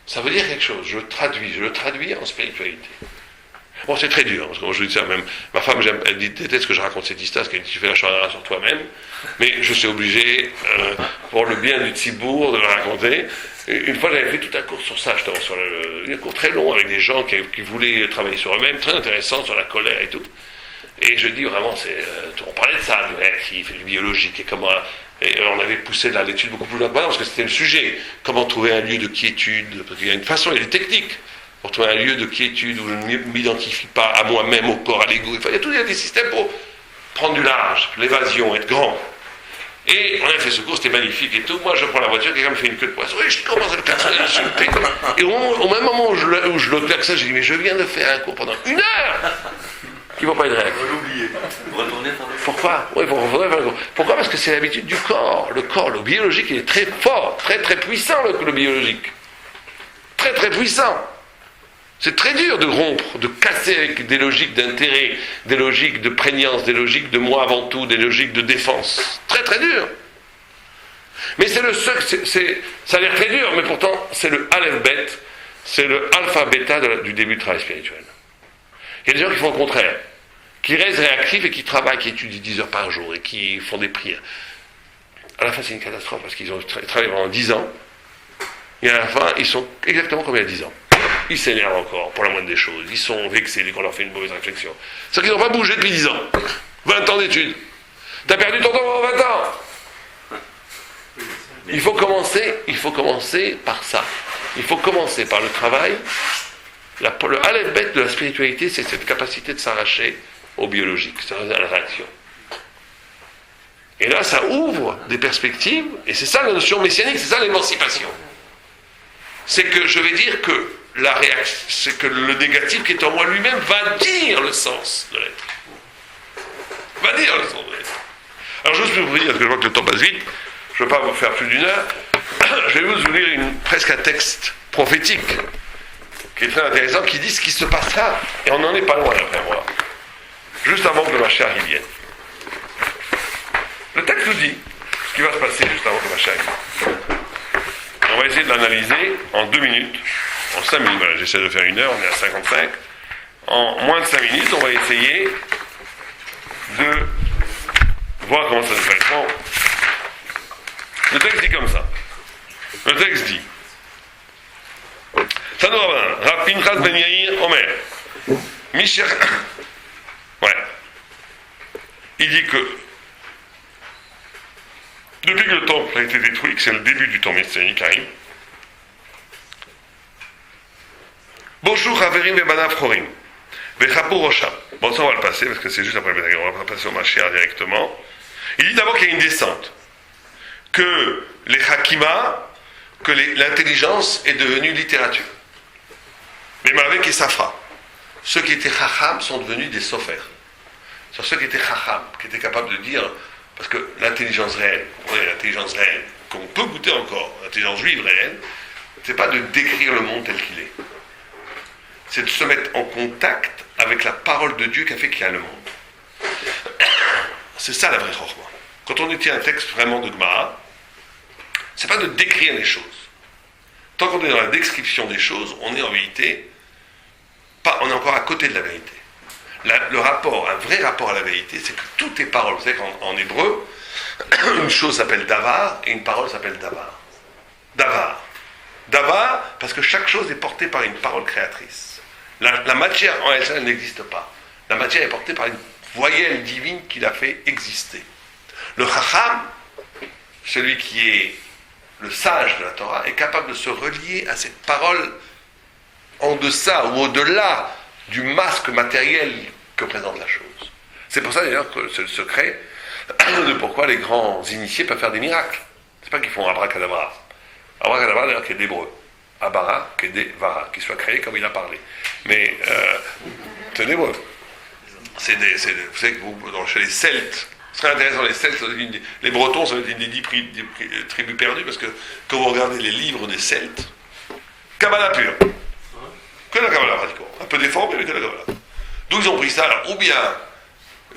Ça veut dire quelque chose. Je le traduis en spiritualité. Bon, c'est très dur, parce que moi je dis ça même. Ma femme, elle déteste que je raconte cette histoire, parce qu'elle dit tu fais la charade sur toi-même, mais je suis obligé, pour le bien du Tzibour, de la raconter. Une fois, j'avais fait tout un cours sur ça, justement, un cours très long avec des gens qui voulaient travailler sur eux-mêmes, très intéressant, sur la colère et tout. Et je dis vraiment, on parlait de ça, du réactif, du biologique, et comment. Et on avait poussé l'étude beaucoup plus loin parce que c'était le sujet. Comment trouver un lieu de quiétude, parce qu'il y a une façon, il y a des techniques. Pour trouver un lieu de quiétude où je ne m'identifie pas à moi-même, au corps, à l'ego. Il y a des systèmes pour prendre du large, l'évasion, être grand. Et on a fait ce cours, c'était magnifique et tout. Moi, je prends la voiture, quelqu'un me fait une queue de poisson. Et je commence à le klaxonner, à l'insulter. Et au même moment où je le klaxonne, je dis, mais je viens de faire un cours pendant 1 heure qui ne va pas être réactif. Pourquoi ? Oui, pourquoi ? Parce que c'est l'habitude du corps. Le corps, le biologique, il est très fort, très très puissant, le biologique. Très très puissant. C'est très dur de rompre, de casser avec des logiques d'intérêt, des logiques de prégnance, des logiques de moi avant tout, des logiques de défense. Très très dur. Mais c'est le seul, ça a l'air très dur, mais pourtant c'est le aleph-bet, c'est le alpha-bêta du début du travail spirituel. Il y a des gens qui font le contraire, qui restent réactifs et qui travaillent, qui étudient 10 heures par jour et qui font des prières. À la fin c'est une catastrophe parce qu'ils ont travaillé pendant 10 ans et à la fin ils sont exactement comme il y a 10 ans. Ils s'énervent encore pour la moindre des choses. Ils sont vexés dès qu'on leur fait une mauvaise réflexion. C'est-à-dire qu'ils n'ont pas bougé depuis 10 ans. 20 ans d'études. T'as perdu ton temps pendant 20 ans. Il faut commencer par ça. Il faut commencer par le travail. Le aleph-bet de la spiritualité, c'est cette capacité de s'arracher au biologique, c'est-à-dire à la réaction. Et là, ça ouvre des perspectives, et c'est ça la notion messianique, c'est ça l'émancipation. C'est que je vais dire que la réaction, c'est que le négatif qui est en moi lui-même va dire le sens de l'être. Va dire le sens de l'être. Alors juste pour vous dire, parce que je vois que le temps passe vite, je ne veux pas vous faire plus d'1 heure, je vais vous lire presque un texte prophétique qui est très intéressant, qui dit ce qui se passera, et on n'en est pas loin d'après moi, juste avant que le Mashiach vienne. Le texte nous dit ce qui va se passer juste avant que le Mashiach vienne. On va essayer de l'analyser en 2 minutes, en 5 minutes. Voilà, j'essaie de faire 1 heure, on est à 55. En moins de 5 minutes, on va essayer de voir comment ça se fait. Bon. Le texte dit comme ça. Le texte dit Tano Rabban, Rav Pinchas ben Yair Omer, Michel. Ouais. Il dit que depuis que le temple a été détruit, que c'est le début du temps messianique qui arrive, Bonjour, Haverim et Banav Chorim. Vechapu Rosham. Bon, ça on va le passer parce que c'est juste après le Bédagog. On va passer au Mashiach directement. Il dit d'abord qu'il y a une descente. Que les Hakima, que l'intelligence est devenue littérature. Mais avec et Safra. Ceux qui étaient Chacham sont devenus des Sofer. Sur ceux qui étaient Chacham, qui étaient capables de dire, parce que l'intelligence réelle, qu'on peut goûter encore, l'intelligence juive réelle, c'est pas de décrire le monde tel qu'il est. C'est de se mettre en contact avec la parole de Dieu qui a fait qu'il y a le monde. C'est ça la vraie chorma. Quand on étudie un texte vraiment de Gemara, c'est pas de décrire les choses. Tant qu'on est dans la description des choses, on est en vérité, on est encore à côté de la vérité. Le rapport, un vrai rapport à la vérité, c'est que tout est parole. Vous savez qu'en hébreu, une chose s'appelle davar et une parole s'appelle davar. Davar. Davar, parce que chaque chose est portée par une parole créatrice. La matière en elle n'existe pas. La matière est portée par une voyelle divine qui l'a fait exister. Le chacham, celui qui est le sage de la Torah, est capable de se relier à cette parole en deçà ou au-delà du masque matériel que présente la chose. C'est pour ça d'ailleurs que c'est le secret de pourquoi les grands initiés peuvent faire des miracles. C'est pas qu'ils font abracadabra. Abracadabra d'ailleurs qui est d'hébreu. Abara qui est d'Evara, qui soit créé comme il a parlé. Mais c'est d'hébreu. Vous savez que chez les Celtes, ce serait intéressant, les Celtes, les Bretons, ça va être une des 10 tribus perdues, parce que quand vous regardez les livres des Celtes, Kabbalah pure. Que la Kabbalah pratiquement. Un peu déformé, mais que la Kabbalah. D'où ils ont pris ça. Alors, ou bien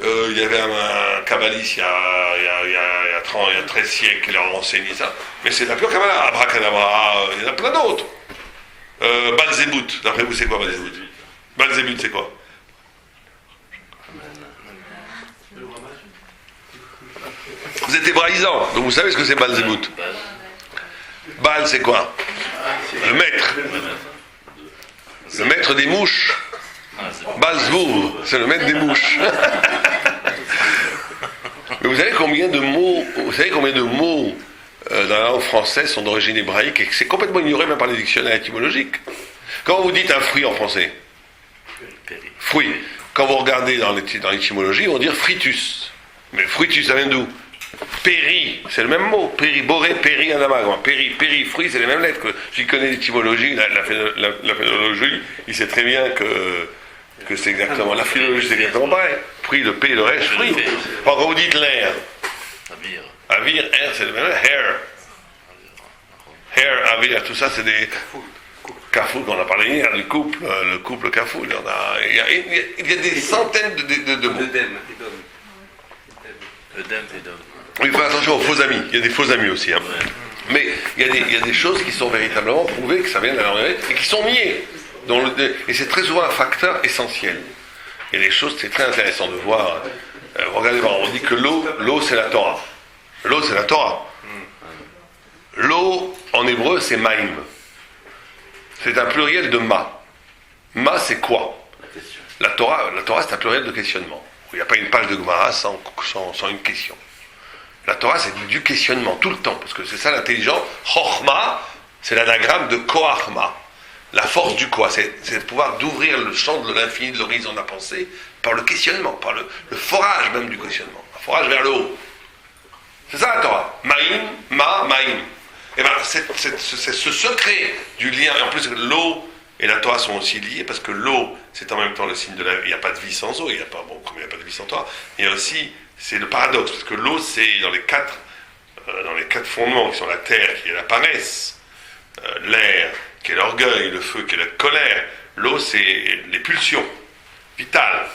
il y avait un kabbaliste il y a 13 siècles qui leur a enseigné ça, mais c'est la pure Kabbalah. Abracadabra, il y en a plein d'autres. Balzébout, d'après vous, c'est quoi Balzébout? Balzébout, c'est quoi? Vous êtes hébraïsant, donc vous savez ce que c'est Balzébout. Bal, c'est quoi? Le maître. Le maître des mouches. Balzbour, c'est le maître des mouches. Mais vous savez combien de mots dans la langue française sont d'origine hébraïque et que c'est complètement ignoré même par les dictionnaires étymologiques. Quand vous dites un fruit en français, fruit, quand vous regardez dans l'étymologie, on va dire fritus. Mais fritus, ça vient d'où? Péri, c'est le même mot. Péri, boré, péri, anamagma. Péri, fruit, c'est les mêmes lettres. Celui qui connaît l'étymologie, la phénologie, il sait très bien que c'est exactement. La philologie, c'est exactement pareil. Fruit, le P, le R, fruit. Quand vous dites l'air, avir, air, c'est le même. Hair, avir, tout ça, c'est des. Kafou, on a parlé hier, du couple, le couple Kafou. Il y a des centaines de mots. Oui, faites attention aux faux amis. Il y a des faux amis aussi. Hein. Ouais. Mais il y a des choses qui sont véritablement prouvées que ça vient de la langue et qui sont niées. Et c'est très souvent un facteur essentiel. Il y a des choses, c'est très intéressant de voir. Regardez, on dit que l'eau c'est la Torah. L'eau c'est la Torah. L'eau en hébreu c'est maïm. C'est un pluriel de ma. Ma c'est quoi? La Torah c'est un pluriel de questionnement. Il n'y a pas une page de Gemara sans une question. La Torah, c'est du questionnement, tout le temps, parce que c'est ça l'intelligence. Chochma, c'est l'anagramme de Koachma. La force du quoi, c'est le pouvoir d'ouvrir le champ de l'infini de l'horizon de la pensée par le questionnement, par le forage même du questionnement, un forage vers le haut. C'est ça la Torah. Maïm, maïm. Et bien, c'est ce secret du lien. Et en plus, l'eau et la Torah sont aussi liés, parce que l'eau, c'est en même temps le signe de la vie. Il n'y a pas de vie sans eau, comme il n'y a pas de vie sans Torah. Il y a aussi, c'est le paradoxe, parce que l'eau, c'est dans les quatre fondements, qui sont la terre, qui est la paresse, l'air, qui est l'orgueil, le feu, qui est la colère. L'eau, c'est les pulsions vitales.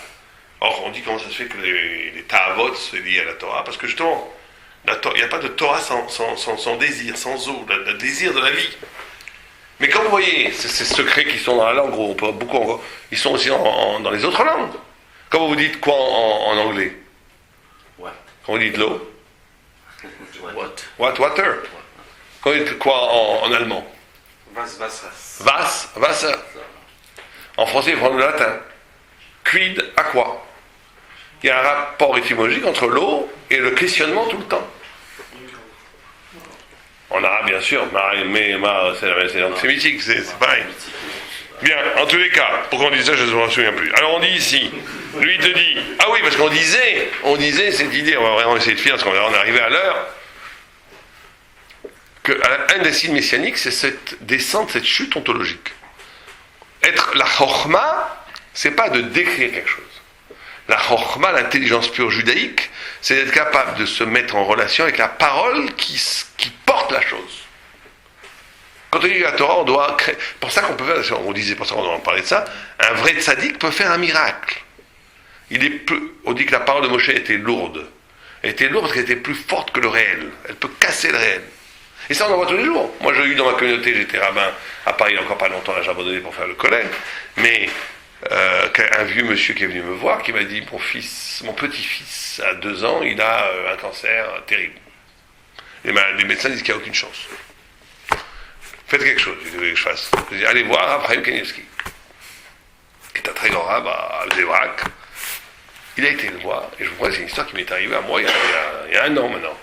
Or, on dit comment ça se fait que les ta'avot sont liés à la Torah, parce que justement, il n'y a pas de Torah sans désir, sans eau, le désir de la vie. Mais quand vous voyez ces secrets qui sont dans la langue, on peut beaucoup encore, ils sont aussi dans les autres langues. Quand vous dites quoi en anglais? What. Quand vous dites l'eau? What. Water. Quand vous dites quoi en allemand? Wasser. En français, il faut prendre le latin. Quid, aqua. Il y a un rapport étymologique entre l'eau et le questionnement tout le temps. En arabe, bien sûr, c'est l'antisémitique, c'est pareil. Bien, en tous les cas, pourquoi on dit ça, je ne me souviens plus. Alors on dit ici, lui il te dit, ah oui, parce qu'on disait cette idée, on va vraiment essayer de finir, parce qu'on est arrivé à l'heure, qu'un des signes messianiques, c'est cette descente, cette chute ontologique. Être la chorma, c'est pas de décrire quelque chose. La chorma, l'intelligence pure judaïque, c'est d'être capable de se mettre en relation avec la parole qui porte la chose. Quand on lit la Torah, on doit créer. Pour ça qu'on peut faire, on disait, pour ça qu'on doit en parler de ça, un vrai tzaddik peut faire un miracle. On dit que la parole de Moshe était lourde. Elle était lourde parce qu'elle était plus forte que le réel. Elle peut casser le réel. Et ça, on en voit tous les jours. Moi, j'ai eu dans ma communauté, j'étais rabbin à Paris il n'y a encore pas longtemps, là j'ai abandonné pour faire le collège. Mais un vieux monsieur qui est venu me voir, qui m'a dit, mon petit-fils, à 2 ans, il a un cancer terrible. Et les médecins disent qu'il n'y a aucune chance. Faites quelque chose, je que je fasse. Je dis, allez voir Abraham Kanievski, qui est un très grand rabbin à Zévrak. Il a été le voir, et je vous vois, c'est une histoire qui m'est arrivée à moi il y a 1 an maintenant.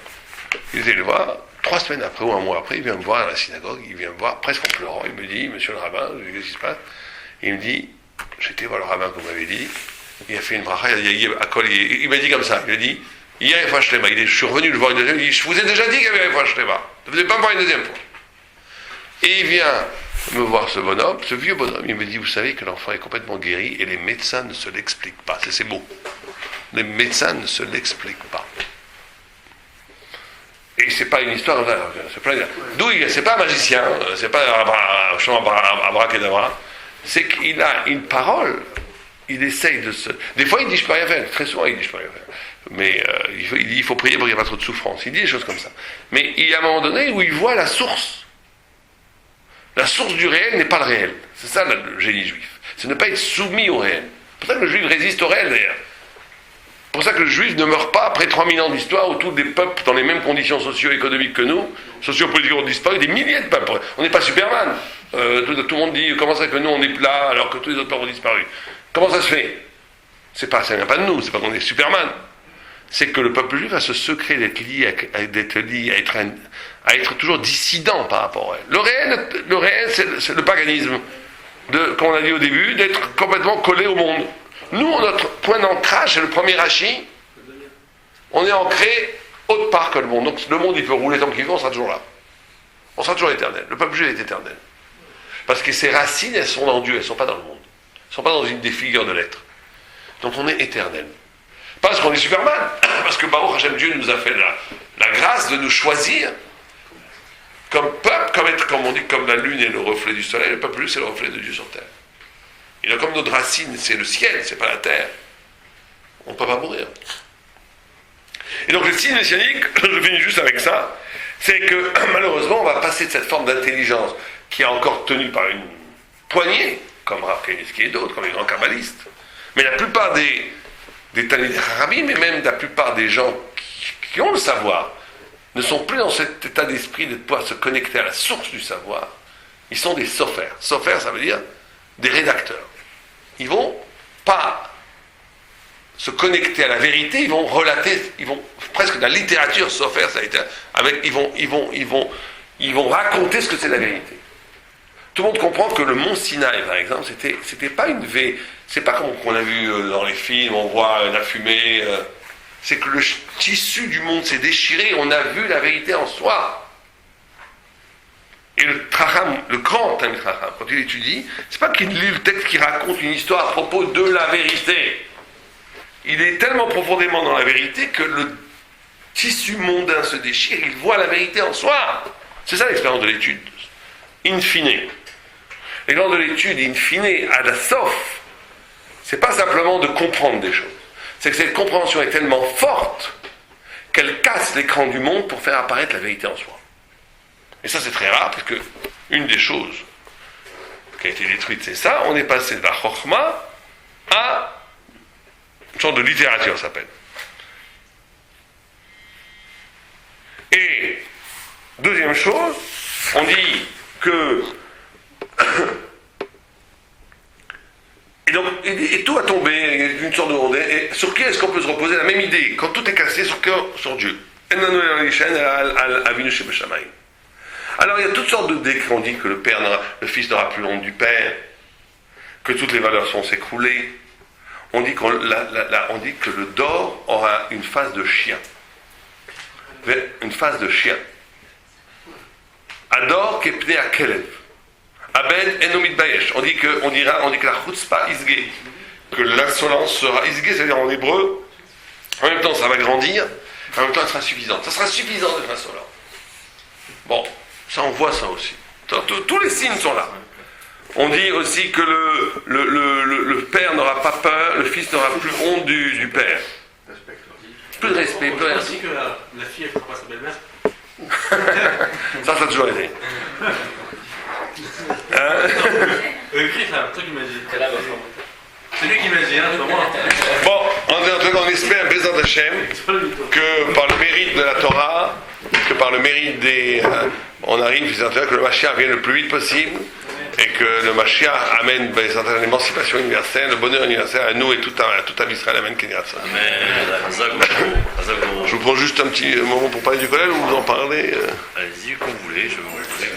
Il était le voir, 3 semaines après ou 1 mois après, il vient me voir à la synagogue, il vient me voir presque en pleurant, il me dit, monsieur le rabbin, je dis, qu'est-ce qui se passe? Il me dit, j'étais voir le rabbin que vous m'avez dit, il a fait une bracha, il m'a dit comme ça, il a dit, il y a Refoua Shlema, je suis revenu le voir une deuxième, il dit, je vous ai déjà dit qu'il y avait Refoua Shlema, ne venez pas me voir une deuxième fois. Et il vient me voir ce bonhomme, ce vieux bonhomme, il me dit, vous savez que l'enfant est complètement guéri et les médecins ne se l'expliquent pas. C'est mots. Les médecins ne se l'expliquent pas. Et c'est pas une histoire, c'est pas un magicien, c'est pas abracadabra, c'est qu'il a une parole, il essaye de se... Des fois il dit je peux rien faire, très souvent il dit je peux rien faire. Mais il dit il faut prier pour qu'il n'y ait pas trop de souffrance, il dit des choses comme ça. Mais il y a un moment donné où il voit la source. La source du réel n'est pas le réel. C'est ça le génie juif. C'est ne pas être soumis au réel. C'est pour ça que le juif résiste au réel d'ailleurs. C'est pour ça que le juif ne meurt pas après 3000 ans d'histoire où tous des peuples dans les mêmes conditions socio-économiques que nous, socio-politiques ont disparu, des milliers de peuples. On n'est pas Superman. Tout le monde dit comment ça que nous on est plat alors que tous les autres peuples ont disparu. Comment ça se fait? Ça vient pas de nous, c'est pas qu'on est Superman. C'est que le peuple juif a ce secret d'être lié, à être toujours dissident par rapport à elle. Le réel c'est le paganisme, comme on a dit au début, d'être complètement collé au monde. Nous, notre point d'ancrage, c'est le premier Rashi, on est ancré autre part que le monde. Donc le monde, il peut rouler tant qu'il veut, on sera toujours là. On sera toujours éternel. Le peuple juif est éternel. Parce que ses racines, elles sont dans Dieu, elles ne sont pas dans le monde. Elles ne sont pas dans une des figures de l'être. Donc on est éternel. Pas parce qu'on est Superman, parce que Baruch Hashem, Dieu nous a fait la grâce de nous choisir comme peuple, comme on dit, comme la lune est le reflet du soleil, le peuple juif c'est le reflet de Dieu sur terre. Et donc comme notre racine c'est le ciel, c'est pas la terre, on ne peut pas mourir. Et donc le signe messianique, je finis juste avec ça, c'est que malheureusement on va passer de cette forme d'intelligence qui est encore tenue par une poignée, comme Rav Kanievski et d'autres, comme les grands kabbalistes, mais la plupart des Talmidei Chachamim, mais même la plupart des gens qui ont le savoir, ne sont plus dans cet état d'esprit de pouvoir se connecter à la source du savoir. Ils sont des sophères. Sophères, ça veut dire des rédacteurs. Ils vont pas se connecter à la vérité, ils vont relater, ils vont presque de la littérature sophère, ça a été avec, ils vont raconter ce que c'est la vérité. Tout le monde comprend que le mont Sinaï, par exemple, c'était pas une c'est pas comme on a vu dans les films, on voit la fumée. C'est que le tissu du monde s'est déchiré, on a vu la vérité en soi. Et le grand Talmid Chacham, quand il étudie, c'est pas qu'il lit le texte qui raconte une histoire à propos de la vérité. Il est tellement profondément dans la vérité que le tissu mondain se déchire, il voit la vérité en soi. C'est ça l'expérience de l'étude. In fine. L'expérience de l'étude, in fine, à la sof, c'est pas simplement de comprendre des choses. C'est que cette compréhension est tellement forte qu'elle casse l'écran du monde pour faire apparaître la vérité en soi. Et ça c'est très rare, parce que une des choses qui a été détruite, c'est ça, on est passé de la chokhma à une sorte de littérature, ça s'appelle. Et deuxième chose, on dit que et tout a tombé, une sorte de rondelle. Et sur qui est-ce qu'on peut se reposer la même idée? Quand tout est cassé, sur Dieu. Alors il y a toutes sortes de décrets. On dit que le Fils n'aura plus honte du Père. que toutes les valeurs sont s'écrouler. On dit, on dit que le dor aura une face de chien. Une face de chien. Ador kepne akelev. Abed enomit bayesh. On dit que la chutzpah isge, que l'insolence sera isge, c'est-à-dire en hébreu, en même temps ça va grandir, en même temps elle sera suffisante. Ça sera suffisant d'être insolent. Bon, ça on voit ça aussi. Tous les signes sont là. On dit aussi que le père n'aura pas peur, le fils n'aura plus honte du père. Plus de respect, plus de Je pense aussi que la fille, elle ne fera pas sa belle-mère. Ça a toujours été. Christ, là, c'est toi qui m'as dit. C'est lui qui m'a dit, hein, c'est pas moi. Bon, en tout cas, on espère, Bézant Hachem, que par le mérite de la Torah, que par le mérite on arrive, que le Mashiach vienne le plus vite possible, et que le Mashiach amène l'émancipation universelle, le bonheur universel à nous et tout à Israël. Amen. Je vous prends juste un petit moment pour parler du collège, ou vous en parlez Allez-y, comme vous voulez, je vais vous poser.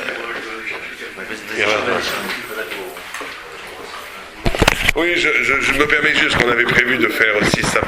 Oui, je me permets juste qu'on avait prévu de faire aussi ça.